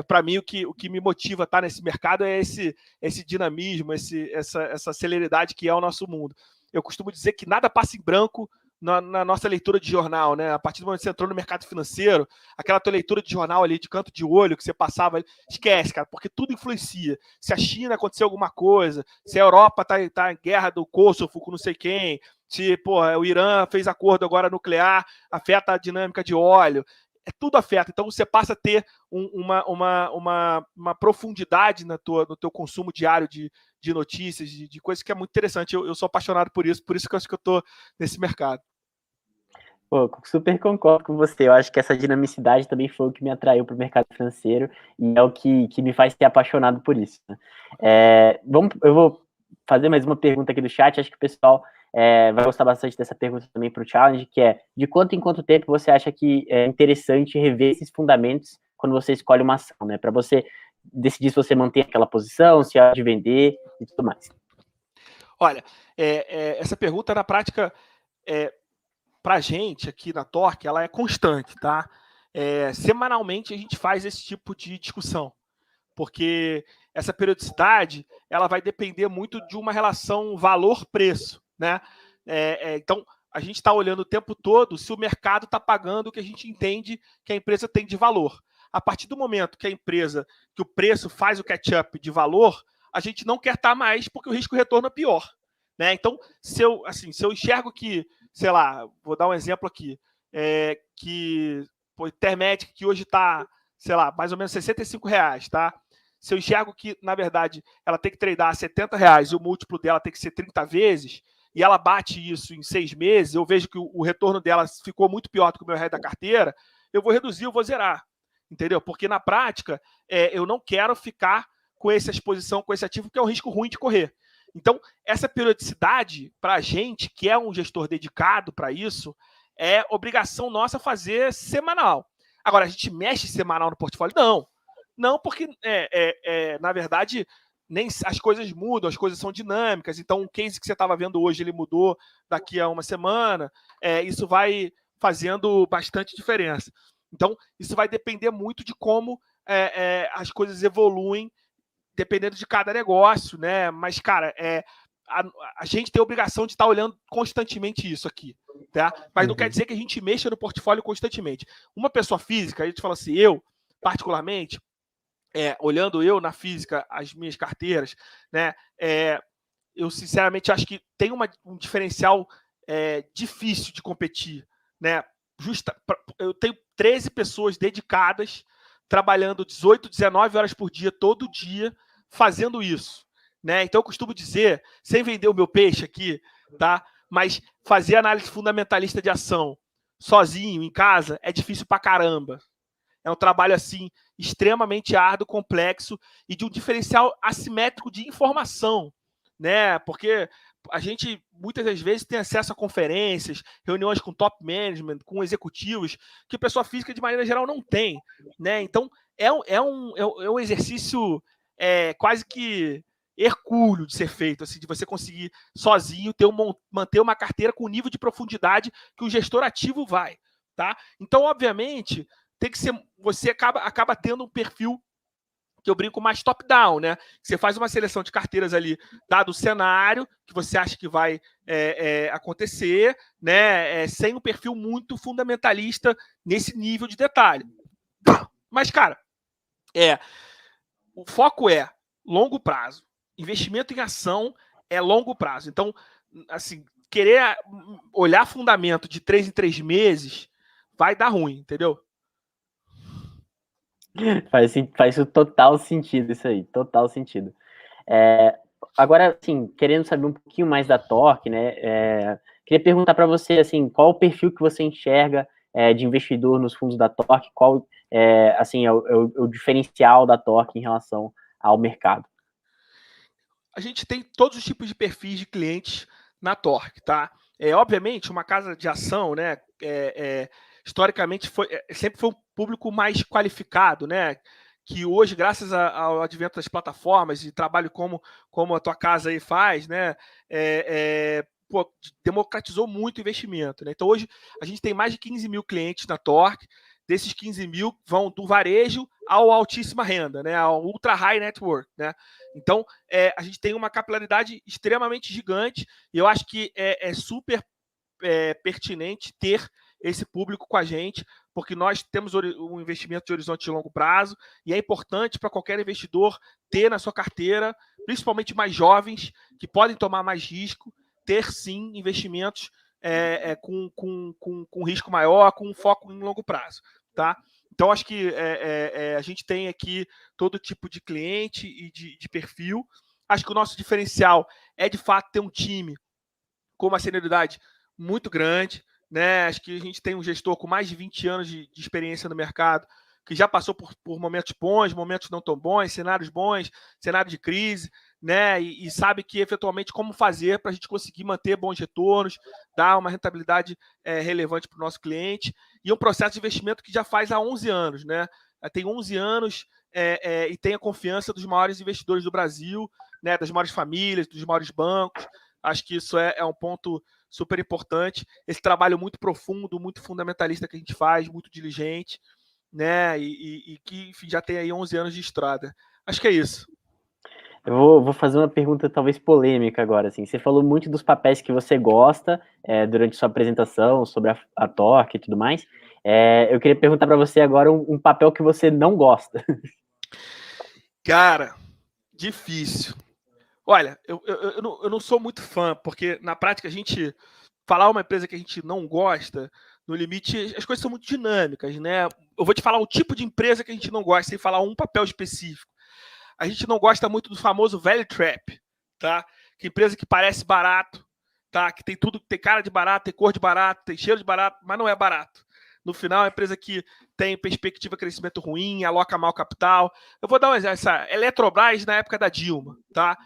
para mim o que me motiva a estar nesse mercado é esse dinamismo, essa celeridade que é o nosso mundo. Eu costumo dizer que nada passa em branco na nossa leitura de jornal, né? A partir do momento que você entrou no mercado financeiro, aquela tua leitura de jornal ali de canto de olho que você passava, esquece, cara, porque tudo influencia. Se a China aconteceu alguma coisa, se a Europa tá em guerra do Kosovo com não sei quem, se o Irã fez acordo agora nuclear, afeta a dinâmica de óleo. Tudo afeta. Então você passa a ter uma profundidade no teu consumo diário de notícias, de coisas que é muito interessante. Eu sou apaixonado por isso que eu acho que eu estou nesse mercado. Pô, super concordo com você. Eu acho que essa dinamicidade também foi o que me atraiu para o mercado financeiro e é o que me faz ser apaixonado por isso. Né? Eu vou fazer mais uma pergunta aqui do chat. Acho que o pessoal vai gostar bastante dessa pergunta também para o Challenge, que é, de quanto em quanto tempo você acha que é interessante rever esses fundamentos quando você escolhe uma ação, né? Para você decidir se você mantém aquela posição, se é de vender e tudo mais. Olha, essa pergunta, na prática, para a gente aqui na Torque, ela é constante, tá? Semanalmente a gente faz esse tipo de discussão, porque essa periodicidade ela vai depender muito de uma relação valor-preço, né? Então, a gente está olhando o tempo todo se o mercado está pagando o que a gente entende que a empresa tem de valor. A partir do momento que que o preço faz o catch-up de valor, a gente não quer estar mais porque o risco-retorno é pior. Né? Então, se eu enxergo que, sei lá, vou dar um exemplo aqui, que o Intermédica, que hoje está, sei lá, mais ou menos R$65, tá? Se eu enxergo que, na verdade, ela tem que tradar R$70 e o múltiplo dela tem que ser 30 vezes, e ela bate isso em 6 meses, eu vejo que o retorno dela ficou muito pior do que o meu resto da carteira, eu vou reduzir, eu vou zerar. Entendeu? Porque, na prática, eu não quero ficar com essa exposição, com esse ativo, que é um risco ruim de correr. Então, essa periodicidade, para a gente, que é um gestor dedicado para isso, é obrigação nossa fazer semanal. Agora, a gente mexe semanal no portfólio? Não. Não, porque, na verdade, nem as coisas mudam, as coisas são dinâmicas. Então, o case que você estava vendo hoje, ele mudou daqui a uma semana. Isso vai fazendo bastante diferença. Então, isso vai depender muito de como as coisas evoluem, dependendo de cada negócio, né? Mas, cara, a gente tem a obrigação de estar olhando constantemente isso aqui, tá? Mas não quer dizer que a gente mexa no portfólio constantemente. Uma pessoa física, a gente fala assim, eu, particularmente, olhando eu na física, as minhas carteiras, né? Eu, sinceramente, acho que tem um diferencial difícil de competir, né? Eu tenho 13 pessoas dedicadas, trabalhando 18, 19 horas por dia, todo dia, fazendo isso. Né? Então, eu costumo dizer, sem vender o meu peixe aqui, tá? Mas fazer análise fundamentalista de ação sozinho, em casa, é difícil pra caramba. É um trabalho, assim, extremamente árduo, complexo e de um diferencial assimétrico de informação, né? Porque a gente, muitas das vezes, tem acesso a conferências, reuniões com top management, com executivos, que a pessoa física, de maneira geral, não tem, né? Então, é um exercício quase que hercúleo de ser feito, assim, de você conseguir sozinho manter uma carteira com o nível de profundidade que o gestor ativo vai, tá? Então, obviamente, tem que ser, você acaba tendo um perfil que eu brinco mais top-down, né? Você faz uma seleção de carteiras ali, dado o cenário que você acha que vai acontecer, né? Sem um perfil muito fundamentalista nesse nível de detalhe. Mas, cara, o foco é longo prazo. Investimento em ação é longo prazo. Então, assim, querer olhar fundamento de 3 em 3 meses vai dar ruim, entendeu? Faz total sentido isso aí, total sentido. Agora, assim, querendo saber um pouquinho mais da Torque, né, queria perguntar para você, assim, qual o perfil que você enxerga de investidor nos fundos da Torque, qual assim, é o diferencial da Torque em relação ao mercado? A gente tem todos os tipos de perfis de clientes na Torque, tá? Obviamente, uma casa de ação, né, historicamente sempre foi um público mais qualificado, né? Que hoje, graças ao advento das plataformas e trabalho como a tua casa aí faz, né? Democratizou muito o investimento, né? Então, hoje, a gente tem mais de 15 mil clientes na Torque. Desses 15 mil vão do varejo ao altíssima renda, né? Ao ultra high network, né? Então, a gente tem uma capilaridade extremamente gigante e eu acho que é super pertinente ter esse público com a gente, porque nós temos um investimento de horizonte de longo prazo e é importante para qualquer investidor ter na sua carteira, principalmente mais jovens, que podem tomar mais risco, ter sim investimentos com risco maior, com foco em longo prazo. Tá? Então, acho que a gente tem aqui todo tipo de cliente e de perfil. Acho que o nosso diferencial é, de fato, ter um time com uma senioridade muito grande. Né? Acho que a gente tem um gestor com mais de 20 anos de experiência no mercado, que já passou por momentos bons, momentos não tão bons, cenários de crise. né? E sabe que eventualmente como fazer para a gente conseguir manter bons retornos, dar uma rentabilidade relevante para o nosso cliente, e um processo de investimento que já faz há 11 anos, né? Tem 11 anos e tem a confiança dos maiores investidores do Brasil, né? Das maiores famílias, dos maiores bancos. Acho que isso é um ponto super importante. Esse trabalho muito profundo, muito fundamentalista que a gente faz, muito diligente, né? E que, enfim, já tem aí 11 anos de estrada. Acho que é isso. Eu vou fazer uma pergunta talvez polêmica agora, assim. Você falou muito dos papéis que você gosta durante sua apresentação sobre a Torque e tudo mais. Eu queria perguntar para você agora um papel que você não gosta. Cara, difícil. Olha, eu não sou muito fã, porque na prática a gente falar uma empresa que a gente não gosta, no limite as coisas são muito dinâmicas, né? Eu vou te falar o tipo de empresa que a gente não gosta, sem falar um papel específico. A gente não gosta muito do famoso value trap, tá? Que empresa que parece barato, tá? Que tem tudo, tem cara de barato, tem cor de barato, tem cheiro de barato, mas não é barato. No final, é uma empresa que tem perspectiva de crescimento ruim, aloca mal capital. Eu vou dar um exemplo, essa Eletrobras na época da Dilma, tá?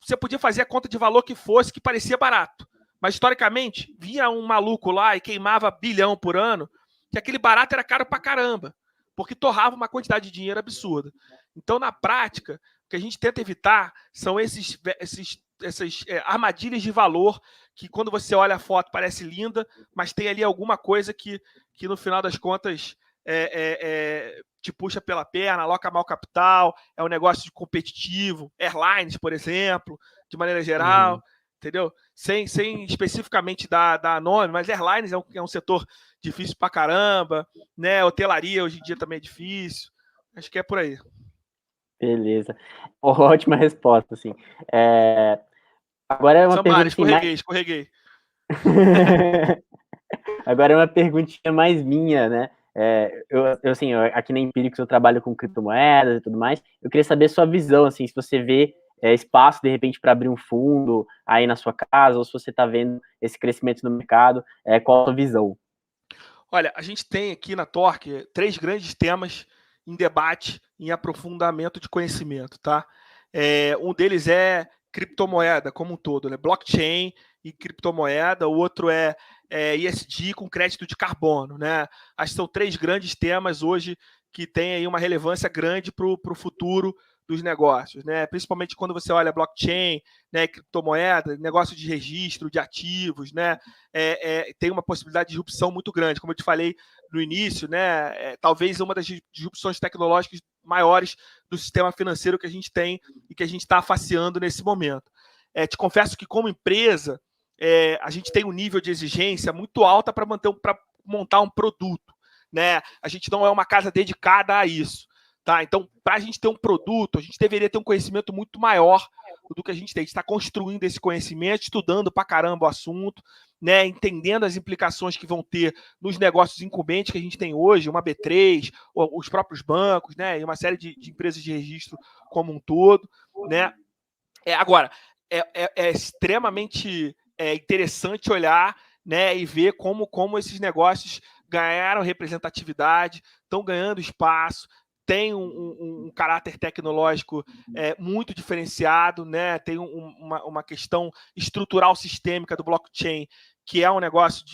Você podia fazer a conta de valor que fosse, que parecia barato. Mas, historicamente, vinha um maluco lá e queimava bilhão por ano, que aquele barato era caro pra caramba, porque torrava uma quantidade de dinheiro absurda. Então, na prática, o que a gente tenta evitar são essas armadilhas de valor que, quando você olha a foto, parece linda, mas tem ali alguma coisa que no final das contas, te puxa pela perna, aloca mal capital, é um negócio competitivo, airlines, por exemplo, de maneira geral, entendeu? Sem especificamente dar nome, mas airlines é um setor difícil pra caramba, né? Hotelaria hoje em dia também é difícil. Acho que é por aí. Beleza. Ótima resposta, assim. Agora é uma pergunta assim, escorreguei. Agora é uma perguntinha mais minha, né? Assim, aqui na Empíricos eu trabalho com criptomoedas e tudo mais. Eu queria saber sua visão, assim, se você vê espaço, de repente, para abrir um fundo aí na sua casa, ou se você está vendo esse crescimento no mercado, qual a sua visão? Olha, a gente tem aqui na Torque 3 grandes temas em debate, em aprofundamento de conhecimento, tá? Um deles é criptomoeda como um todo, né? Blockchain e criptomoeda. O outro é ESG com crédito de carbono, né? Acho que são 3 grandes temas hoje que têm aí uma relevância grande para o futuro dos negócios, né? Principalmente quando você olha blockchain, né, criptomoeda, negócio de registro de ativos, né? Tem uma possibilidade de disrupção muito grande, como eu te falei no início, né? Talvez uma das disrupções tecnológicas maiores do sistema financeiro que a gente tem e que a gente está afaciando nesse momento. Te confesso que, como empresa, a gente tem um nível de exigência muito alta para montar um produto, né? A gente não é uma casa dedicada a isso. Tá? Então, para a gente ter um produto, a gente deveria ter um conhecimento muito maior do que a gente tem. A gente está construindo esse conhecimento, estudando pra caramba o assunto, né? Entendendo as implicações que vão ter nos negócios incumbentes que a gente tem hoje, uma B3, os próprios bancos, né? E uma série de empresas de registro como um todo, né? Agora, é extremamente interessante olhar, né, e ver como esses negócios ganharam representatividade, estão ganhando espaço, tem um caráter tecnológico muito diferenciado, né? Tem uma questão estrutural sistêmica do blockchain, que é um negócio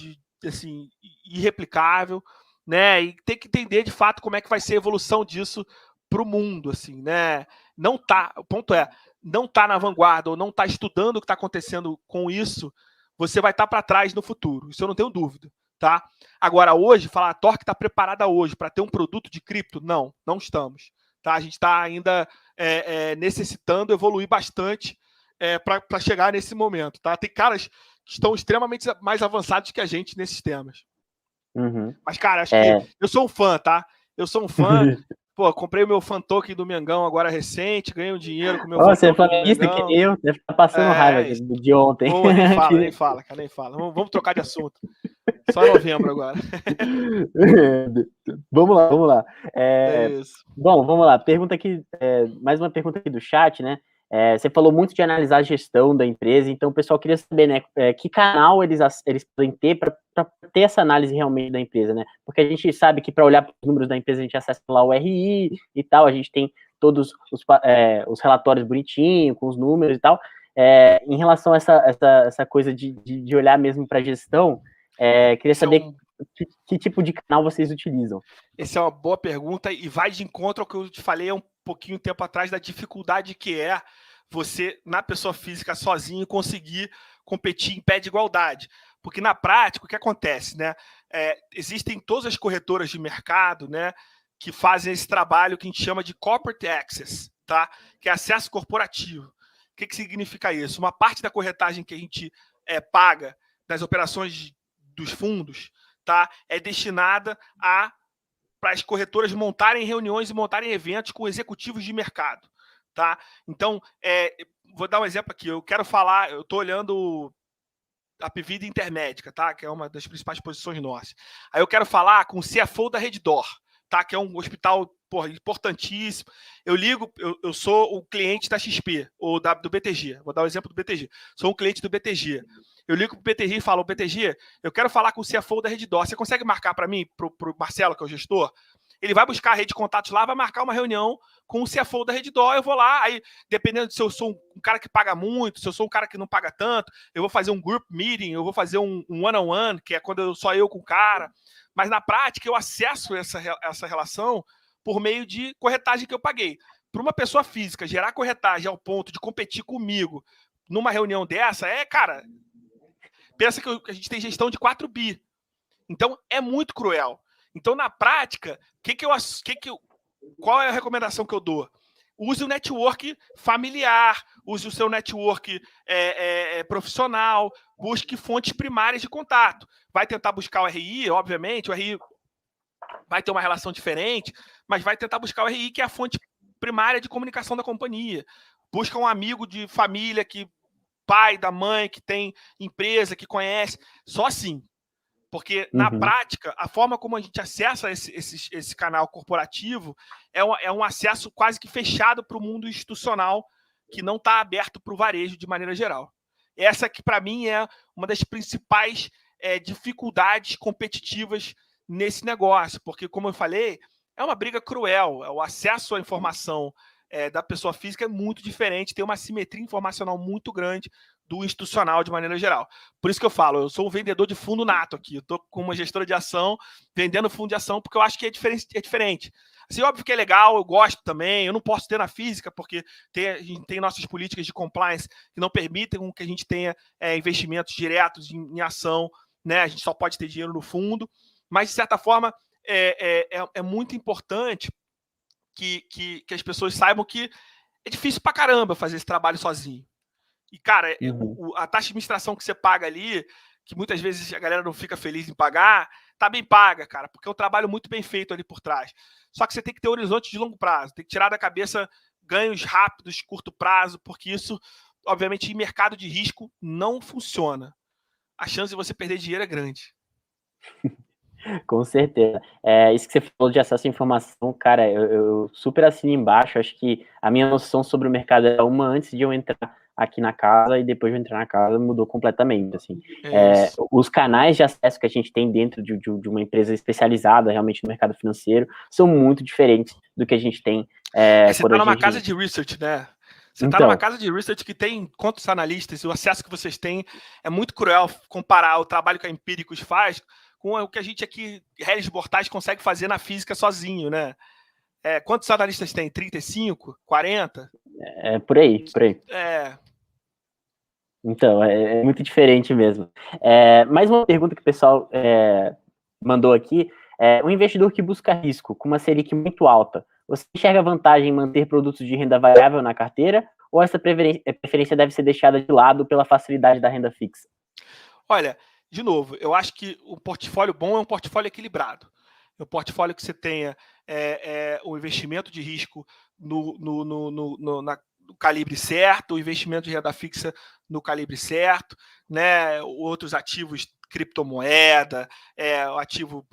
assim, irreplicável, né? E tem que entender de fato como é que vai ser a evolução disso para o mundo, assim, né? Não tá, o ponto é, não está na vanguarda ou não está estudando o que está acontecendo com isso, você vai estar para trás no futuro. Isso eu não tenho dúvida. Tá? Agora, hoje, falar a Torque está preparada hoje para ter um produto de cripto? Não, não estamos. Tá? A gente está ainda necessitando evoluir bastante para chegar nesse momento. Tá? Tem caras que estão extremamente mais avançados que a gente nesses temas. Mas, cara, acho que eu sou um fã, tá? Eu sou um fã. Pô, comprei o meu fan token do Mengão agora recente, ganhei um dinheiro com o meu fan token do Mengão. Que eu, deve estar passando raiva de ontem. Pô, nem fala, cara, nem fala. Vamos trocar de assunto. Só em novembro agora. Vamos lá. Bom, vamos lá. Pergunta aqui, mais uma pergunta aqui do chat, né? Você falou muito de analisar a gestão da empresa, então o pessoal queria saber, né, que canal eles podem ter para ter essa análise realmente da empresa, né? Porque a gente sabe que para olhar para os números da empresa a gente acessa lá o RI e tal, a gente tem todos os relatórios bonitinhos, com os números e tal. Em relação a essa coisa de olhar mesmo para a gestão, queria saber que tipo de canal vocês utilizam. Essa é uma boa pergunta e vai de encontro ao que eu te falei há um pouquinho tempo atrás da dificuldade que é você, na pessoa física, sozinho, conseguir competir em pé de igualdade. Porque, na prática, o que acontece, né? Existem todas as corretoras de mercado, né, que fazem esse trabalho que a gente chama de corporate access, tá? Que é acesso corporativo. O que significa isso? Uma parte da corretagem que a gente paga das operações dos fundos, tá, é destinada para as corretoras montarem reuniões e montarem eventos com executivos de mercado. Tá? Então, vou dar um exemplo aqui. Eu estou olhando a Pvida Intermédica, tá? Que é uma das principais posições nossas. Aí eu quero falar com o CFO da Reddor, tá? Que é um hospital importantíssimo. Eu sou o cliente da XP, ou do BTG. Vou dar um exemplo do BTG. Sou um cliente do BTG. Eu ligo para o BTG e falo, BTG, eu quero falar com o CFO da Reddor. Você consegue marcar para mim, para o Marcelo, que é o gestor? Ele vai buscar a rede de contatos lá, vai marcar uma reunião com o CFO da Reddor, eu vou lá, aí dependendo se eu sou um cara que paga muito, se eu sou um cara que não paga tanto, eu vou fazer um group meeting, eu vou fazer um one-on-one, que é quando só eu com o cara, mas na prática eu acesso essa relação por meio de corretagem que eu paguei. Para uma pessoa física gerar corretagem ao ponto de competir comigo numa reunião dessa, cara, pensa que a gente tem gestão de 4 bi. Então, é muito cruel. Então, na prática, qual é a recomendação que eu dou? Use o network familiar, use o seu network profissional, busque fontes primárias de contato. Vai tentar buscar o RI, obviamente, o RI vai ter uma relação diferente, mas vai tentar buscar o RI, que é a fonte primária de comunicação da companhia. Busca um amigo de família, pai, da mãe, que tem empresa, que conhece. Só assim. Porque, na prática, a forma como a gente acessa esse canal corporativo é um acesso quase que fechado para o mundo institucional, que não está aberto para o varejo de maneira geral. Essa que, para mim, é uma das principais dificuldades competitivas nesse negócio. Porque, como eu falei, é uma briga cruel. O acesso à informação da pessoa física é muito diferente, tem uma assimetria informacional muito grande do institucional de maneira geral. Por isso que eu falo, eu sou um vendedor de fundo nato aqui, eu estou com uma gestora de ação, vendendo fundo de ação, porque eu acho que é diferente. Assim, óbvio que é legal, eu gosto também, eu não posso ter na física, porque a gente tem nossas políticas de compliance que não permitem que a gente tenha investimentos diretos em ação, né? A gente só pode ter dinheiro no fundo, mas, de certa forma, é muito importante que as pessoas saibam que é difícil pra caramba fazer esse trabalho sozinho. E, cara, a taxa de administração que você paga ali, que muitas vezes a galera não fica feliz em pagar, tá bem paga, cara, porque é um trabalho muito bem feito ali por trás. Só que você tem que ter horizonte de longo prazo, tem que tirar da cabeça ganhos rápidos, curto prazo, porque isso, obviamente, em mercado de risco não funciona. A chance de você perder dinheiro é grande. Com certeza. Isso que você falou de acesso à informação, cara, eu super assino embaixo. Acho que a minha noção sobre o mercado era uma antes de eu entrar aqui na casa, e depois de eu entrar na casa mudou completamente, assim. Os canais de acesso que a gente tem dentro de uma empresa especializada realmente no mercado financeiro são muito diferentes do que a gente tem. Você está numa casa de research, né? Você está numa casa de research que tem quantos analistas, e o acesso que vocês têm é muito cruel comparar o trabalho que a Empíricos faz com o que a gente aqui, Regis Bortaz, consegue fazer na física sozinho, né? Quantos analistas tem? 35? 40? Por aí. Então, é muito diferente mesmo. Mais uma pergunta que o pessoal mandou aqui. Um investidor que busca risco com uma Selic muito alta, você enxerga vantagem em manter produtos de renda variável na carteira, ou essa preferência deve ser deixada de lado pela facilidade da renda fixa? Olha, de novo, eu acho que o portfólio bom é um portfólio equilibrado. É um portfólio que você tenha o investimento de risco no calibre certo, o investimento de renda fixa no calibre certo, né? Outros ativos, criptomoeda, o ativo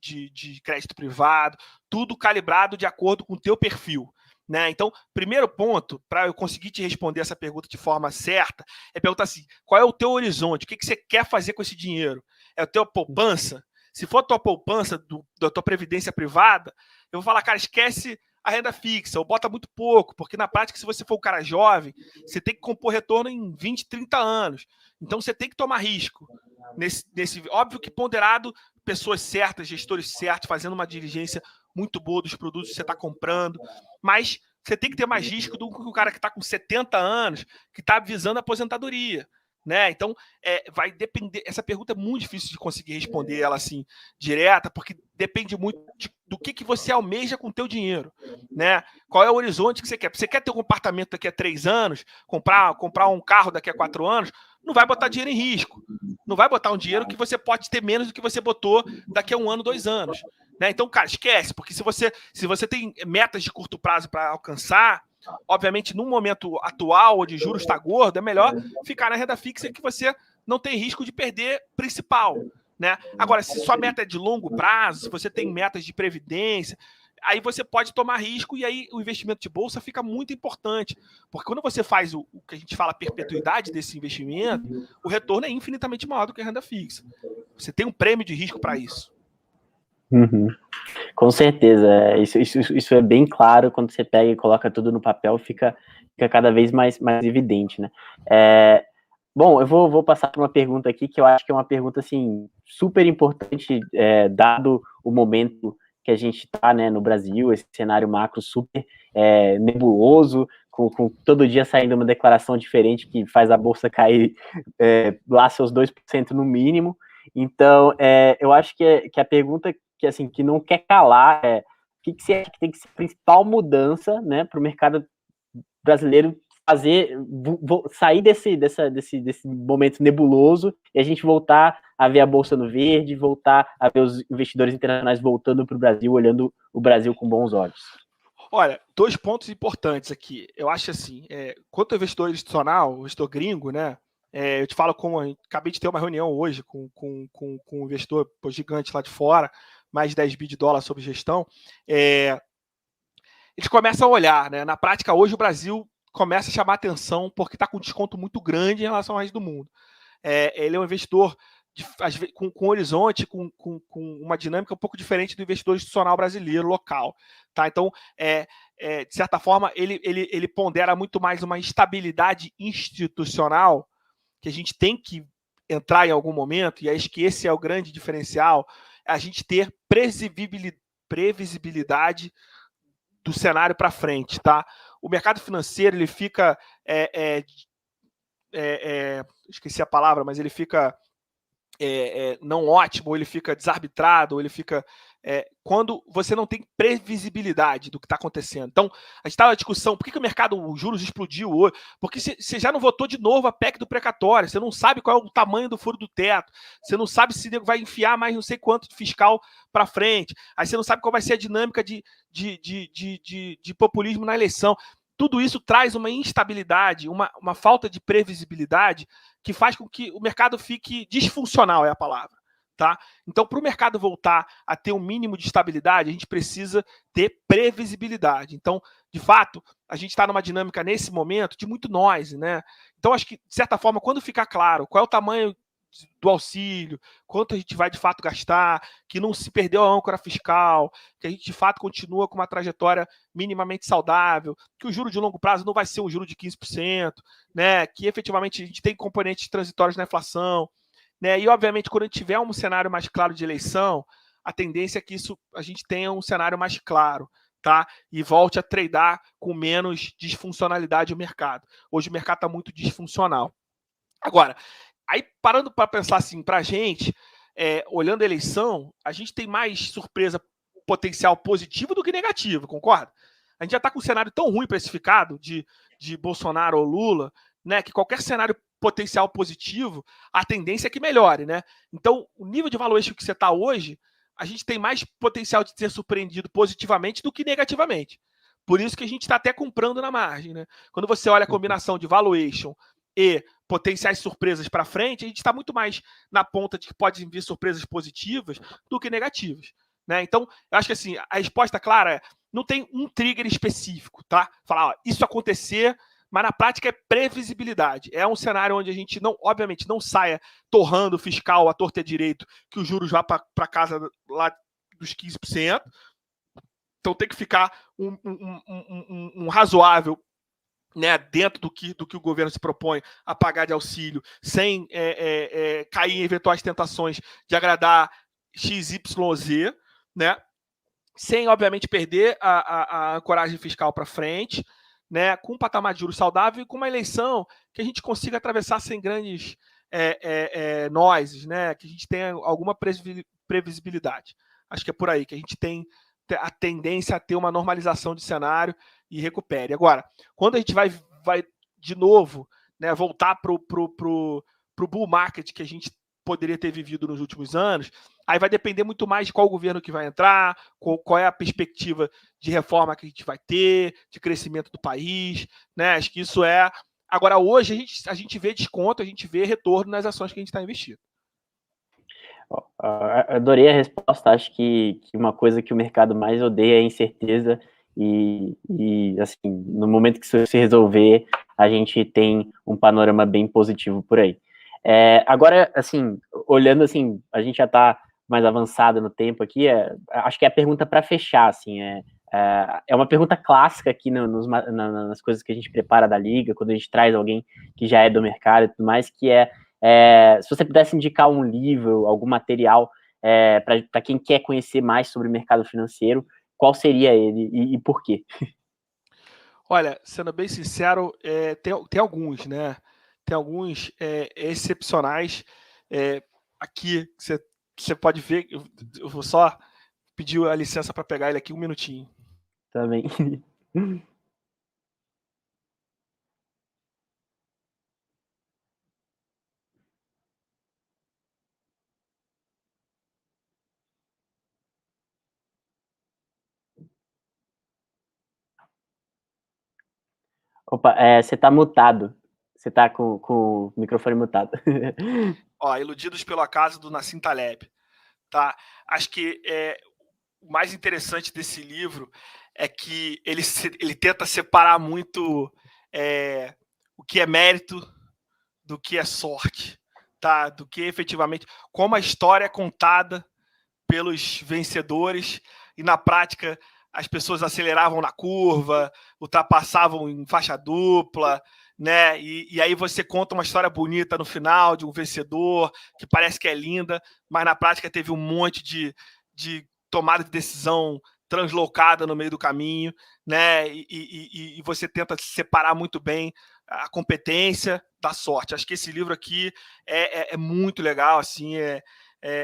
de crédito privado, tudo calibrado de acordo com o teu perfil. Né? Então, primeiro ponto, para eu conseguir te responder essa pergunta de forma certa, é perguntar assim, qual é o teu horizonte? O que você quer fazer com esse dinheiro? É a tua poupança? Se for a tua poupança da tua previdência privada, eu vou falar, cara, esquece a renda fixa, ou bota muito pouco, porque na prática, se você for um cara jovem, você tem que compor retorno em 20, 30 anos. Então você tem que tomar risco. Óbvio que ponderado, pessoas certas, gestores certos, fazendo uma diligência muito boa dos produtos que você está comprando, mas você tem que ter mais risco do que o cara que está com 70 anos, que está visando a aposentadoria. Né? Então, vai depender. Essa pergunta é muito difícil de conseguir responder ela assim, direta, porque depende muito do que você almeja com o teu dinheiro. Né? Qual é o horizonte que você quer? Você quer ter um apartamento daqui a 3 anos, comprar um carro daqui a 4 anos, não vai botar dinheiro em risco. Não vai botar um dinheiro que você pode ter menos do que você botou daqui a 1 ano, 2 anos. Né? Então, cara, esquece, porque se você tem metas de curto prazo para alcançar, obviamente, no momento atual, onde juros está gordo, é melhor ficar na renda fixa que você não tem risco de perder principal. Né? Agora, se sua meta é de longo prazo, se você tem metas de previdência, aí você pode tomar risco e aí o investimento de bolsa fica muito importante. Porque quando você faz o que a gente fala perpetuidade desse investimento, o retorno é infinitamente maior do que a renda fixa. Você tem um prêmio de risco para isso. Uhum. Com certeza, isso é bem claro quando você pega e coloca tudo no papel, fica cada vez mais evidente, né? Bom, eu vou passar por uma pergunta aqui que eu acho que é uma pergunta assim super importante, dado o momento que a gente está, né, no Brasil, esse cenário macro super nebuloso, com todo dia saindo uma declaração diferente que faz a bolsa cair lá seus 2% no mínimo. Então, eu acho que a pergunta que não quer calar o que você acha que tem que ser a principal mudança, né, para o mercado brasileiro sair desse momento nebuloso e a gente voltar a ver a bolsa no verde, voltar a ver os investidores internacionais voltando para o Brasil, olhando o Brasil com bons olhos. Olha, 2 pontos importantes aqui. Eu acho assim, quanto ao investidor institucional, o investidor gringo, né? Eu te falo como acabei de ter uma reunião hoje com um investidor gigante lá de fora, mais de 10 bi de dólares sobre gestão. Eles começam a olhar, né? Na prática, hoje o Brasil começa a chamar atenção porque está com um desconto muito grande em relação ao resto do mundo. Ele é um investidor com horizonte, com uma dinâmica um pouco diferente do investidor institucional brasileiro local. Tá? Então, de certa forma, ele pondera muito mais uma estabilidade institucional que a gente tem que entrar em algum momento, e acho que esse é o grande diferencial, a gente ter previsibilidade do cenário para frente. Tá? O mercado financeiro ele fica esqueci a palavra, mas ele fica não ótimo, ou ele fica desarbitrado, ou ele fica quando você não tem previsibilidade do que está acontecendo. Então, a gente está na discussão, por que o mercado, os juros explodiu hoje? Porque você já não votou de novo a PEC do precatório, você não sabe qual é o tamanho do furo do teto, você não sabe se vai enfiar mais não sei quanto de fiscal para frente, aí você não sabe qual vai ser a dinâmica de populismo na eleição. Tudo isso traz uma instabilidade, uma falta de previsibilidade que faz com que o mercado fique disfuncional, é a palavra. Tá? Então, para o mercado voltar a ter um mínimo de estabilidade, a gente precisa ter previsibilidade. Então, de fato, a gente está numa dinâmica nesse momento de muito noise, né? Então, acho que, de certa forma, quando ficar claro qual é o tamanho do auxílio, quanto a gente vai de fato gastar, que não se perdeu a âncora fiscal, que a gente de fato continua com uma trajetória minimamente saudável, que o juro de longo prazo não vai ser um juro de 15%, né? Que efetivamente a gente tem componentes transitórios na inflação, né? E obviamente quando a gente tiver um cenário mais claro de eleição, a tendência é que a gente tenha um cenário mais claro. Tá? E volte a tradar com menos disfuncionalidade o mercado. Hoje o mercado está muito disfuncional. Agora, aí, parando para pensar assim, para a gente, olhando a eleição, a gente tem mais surpresa potencial positivo do que negativo, concorda? A gente já está com um cenário tão ruim precificado de Bolsonaro ou Lula, né, que qualquer cenário potencial positivo, a tendência é que melhore, né? Então, o nível de valuation que você está hoje, a gente tem mais potencial de ser surpreendido positivamente do que negativamente. Por isso que a gente está até comprando na margem, né? Quando você olha a combinação de valuation e potenciais surpresas para frente, a gente está muito mais na ponta de que pode vir surpresas positivas do que negativas. Né? Então, eu acho que assim, a resposta clara é, não tem um trigger específico, tá? Falar, ó, isso acontecer, mas na prática é previsibilidade. É um cenário onde a gente, não, obviamente, não saia torrando o fiscal à torta e à direito, que os juros vá para casa lá dos 15%, Então tem que ficar um razoável, né, dentro do que o governo se propõe a pagar de auxílio, sem cair em eventuais tentações de agradar XYZ, né, sem, obviamente, perder a ancoragem fiscal para frente, né, com um patamar de juros saudável e com uma eleição que a gente consiga atravessar sem grandes nozes, né, que a gente tenha alguma previsibilidade. Acho que é por aí que a gente tem a tendência a ter uma normalização de cenário e recupere. Agora, quando a gente vai de novo, né, voltar para o bull market que a gente poderia ter vivido nos últimos anos, aí vai depender muito mais de qual governo que vai entrar, qual é a perspectiva de reforma que a gente vai ter, de crescimento do país, né? Acho que isso é... Agora, hoje, a gente vê desconto, a gente vê retorno nas ações que a gente está investindo. Adorei a resposta. Acho que uma coisa que o mercado mais odeia é a incerteza e assim, no momento que isso se resolver, a gente tem um panorama bem positivo por aí. Agora, assim, olhando assim, a gente já está mais avançado no tempo aqui, acho que é a pergunta para fechar, assim, é uma pergunta clássica aqui nas coisas que a gente prepara da Liga, quando a gente traz alguém que já é do mercado e tudo mais, que se você pudesse indicar um livro, algum material para quem quer conhecer mais sobre o mercado financeiro, qual seria ele e por quê? Olha, sendo bem sincero, tem alguns, né? Tem alguns excepcionais. Aqui, você pode ver, eu vou só pedir a licença para pegar ele aqui um minutinho. Também. Opa, você tá mutado. Você tá com o microfone mutado. Ó, Iludidos pelo Acaso, do Nassim Taleb. Tá? Acho que o mais interessante desse livro é que ele tenta separar muito o que é mérito do que é sorte, tá? Do que efetivamente, como a história é contada pelos vencedores e na prática as pessoas aceleravam na curva, ultrapassavam em faixa dupla, né? E aí você conta uma história bonita no final de um vencedor que parece que é linda, mas na prática teve um monte de tomada de decisão translocada no meio do caminho, né? E você tenta separar muito bem a competência da sorte. Acho que esse livro aqui é muito legal, assim,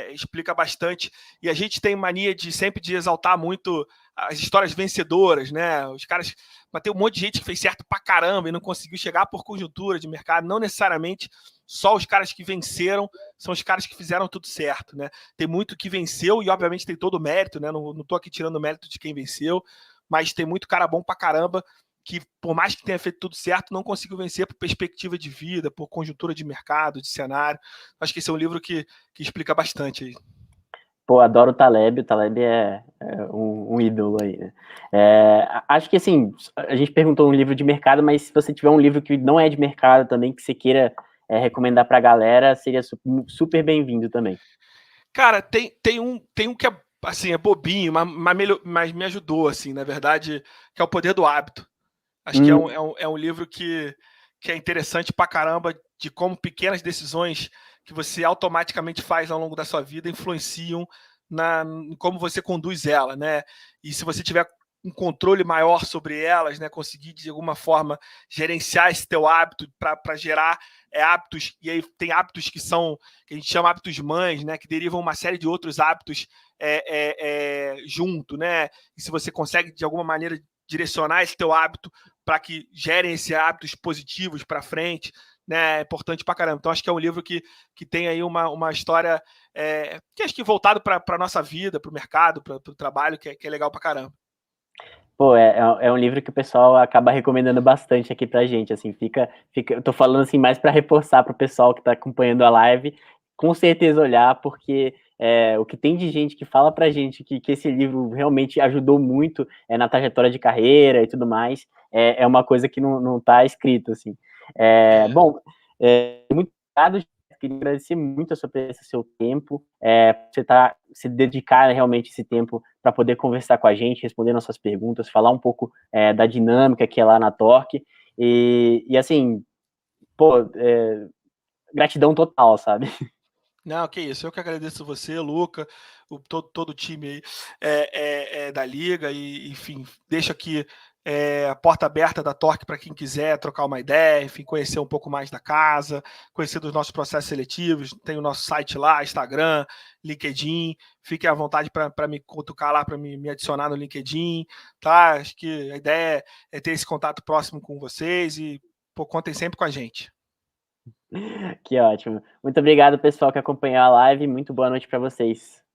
explica bastante. E a gente tem mania de sempre de exaltar muito as histórias vencedoras, né? Os caras... Mas tem um monte de gente que fez certo pra caramba e não conseguiu chegar por conjuntura de mercado. Não necessariamente só os caras que venceram são os caras que fizeram tudo certo, né? Tem muito que venceu e, obviamente, tem todo o mérito, né? Não tô aqui tirando o mérito de quem venceu, mas tem muito cara bom pra caramba que, por mais que tenha feito tudo certo, não conseguiu vencer por perspectiva de vida, por conjuntura de mercado, de cenário. Acho que esse é um livro que explica bastante aí. Pô, adoro o Taleb é um ídolo aí, né? Acho que, assim, a gente perguntou um livro de mercado, mas se você tiver um livro que não é de mercado também, que você queira recomendar pra galera, seria super bem-vindo também. Cara, tem um que é, assim, é bobinho, mas me ajudou, assim, na verdade, que é O Poder do Hábito. Acho que é um livro que é interessante pra caramba, de como pequenas decisões que você automaticamente faz ao longo da sua vida influenciam em como você conduz ela, né? E se você tiver um controle maior sobre elas, né, conseguir de alguma forma gerenciar esse teu hábito para gerar hábitos, e aí tem hábitos que a gente chama hábitos mães, né, que derivam uma série de outros hábitos junto, né? E se você consegue de alguma maneira direcionar esse teu hábito para que gerem esses hábitos positivos para frente, né, é importante pra caramba. Então acho que é um livro que tem aí uma história que acho que voltado para a nossa vida, para o mercado, para o trabalho, que é legal pra caramba. Pô, é um livro que o pessoal acaba recomendando bastante aqui pra gente, assim, eu tô falando assim mais para reforçar pro pessoal que tá acompanhando a live, com certeza olhar, porque o que tem de gente que fala pra gente que esse livro realmente ajudou muito na trajetória de carreira e tudo mais, é uma coisa que não tá escrito, assim. Bom, muito obrigado, queria agradecer muito a sua presença, seu tempo, você se dedicar realmente esse tempo para poder conversar com a gente, responder nossas perguntas, falar um pouco da dinâmica que é lá na Torque, e assim, pô, gratidão total, sabe? Não, que isso. Eu que agradeço você, Luca, todo o time aí da Liga, e enfim, deixa aqui a porta aberta da Torque para quem quiser trocar uma ideia, enfim, conhecer um pouco mais da casa, conhecer dos nossos processos seletivos. Tem o nosso site lá, Instagram, LinkedIn. Fiquem à vontade para me cutucar lá, para me adicionar no LinkedIn, tá? Acho que a ideia é ter esse contato próximo com vocês e, pô, contem sempre com a gente. Que ótimo. Muito obrigado, pessoal, que acompanhou a live. Muito boa noite para vocês.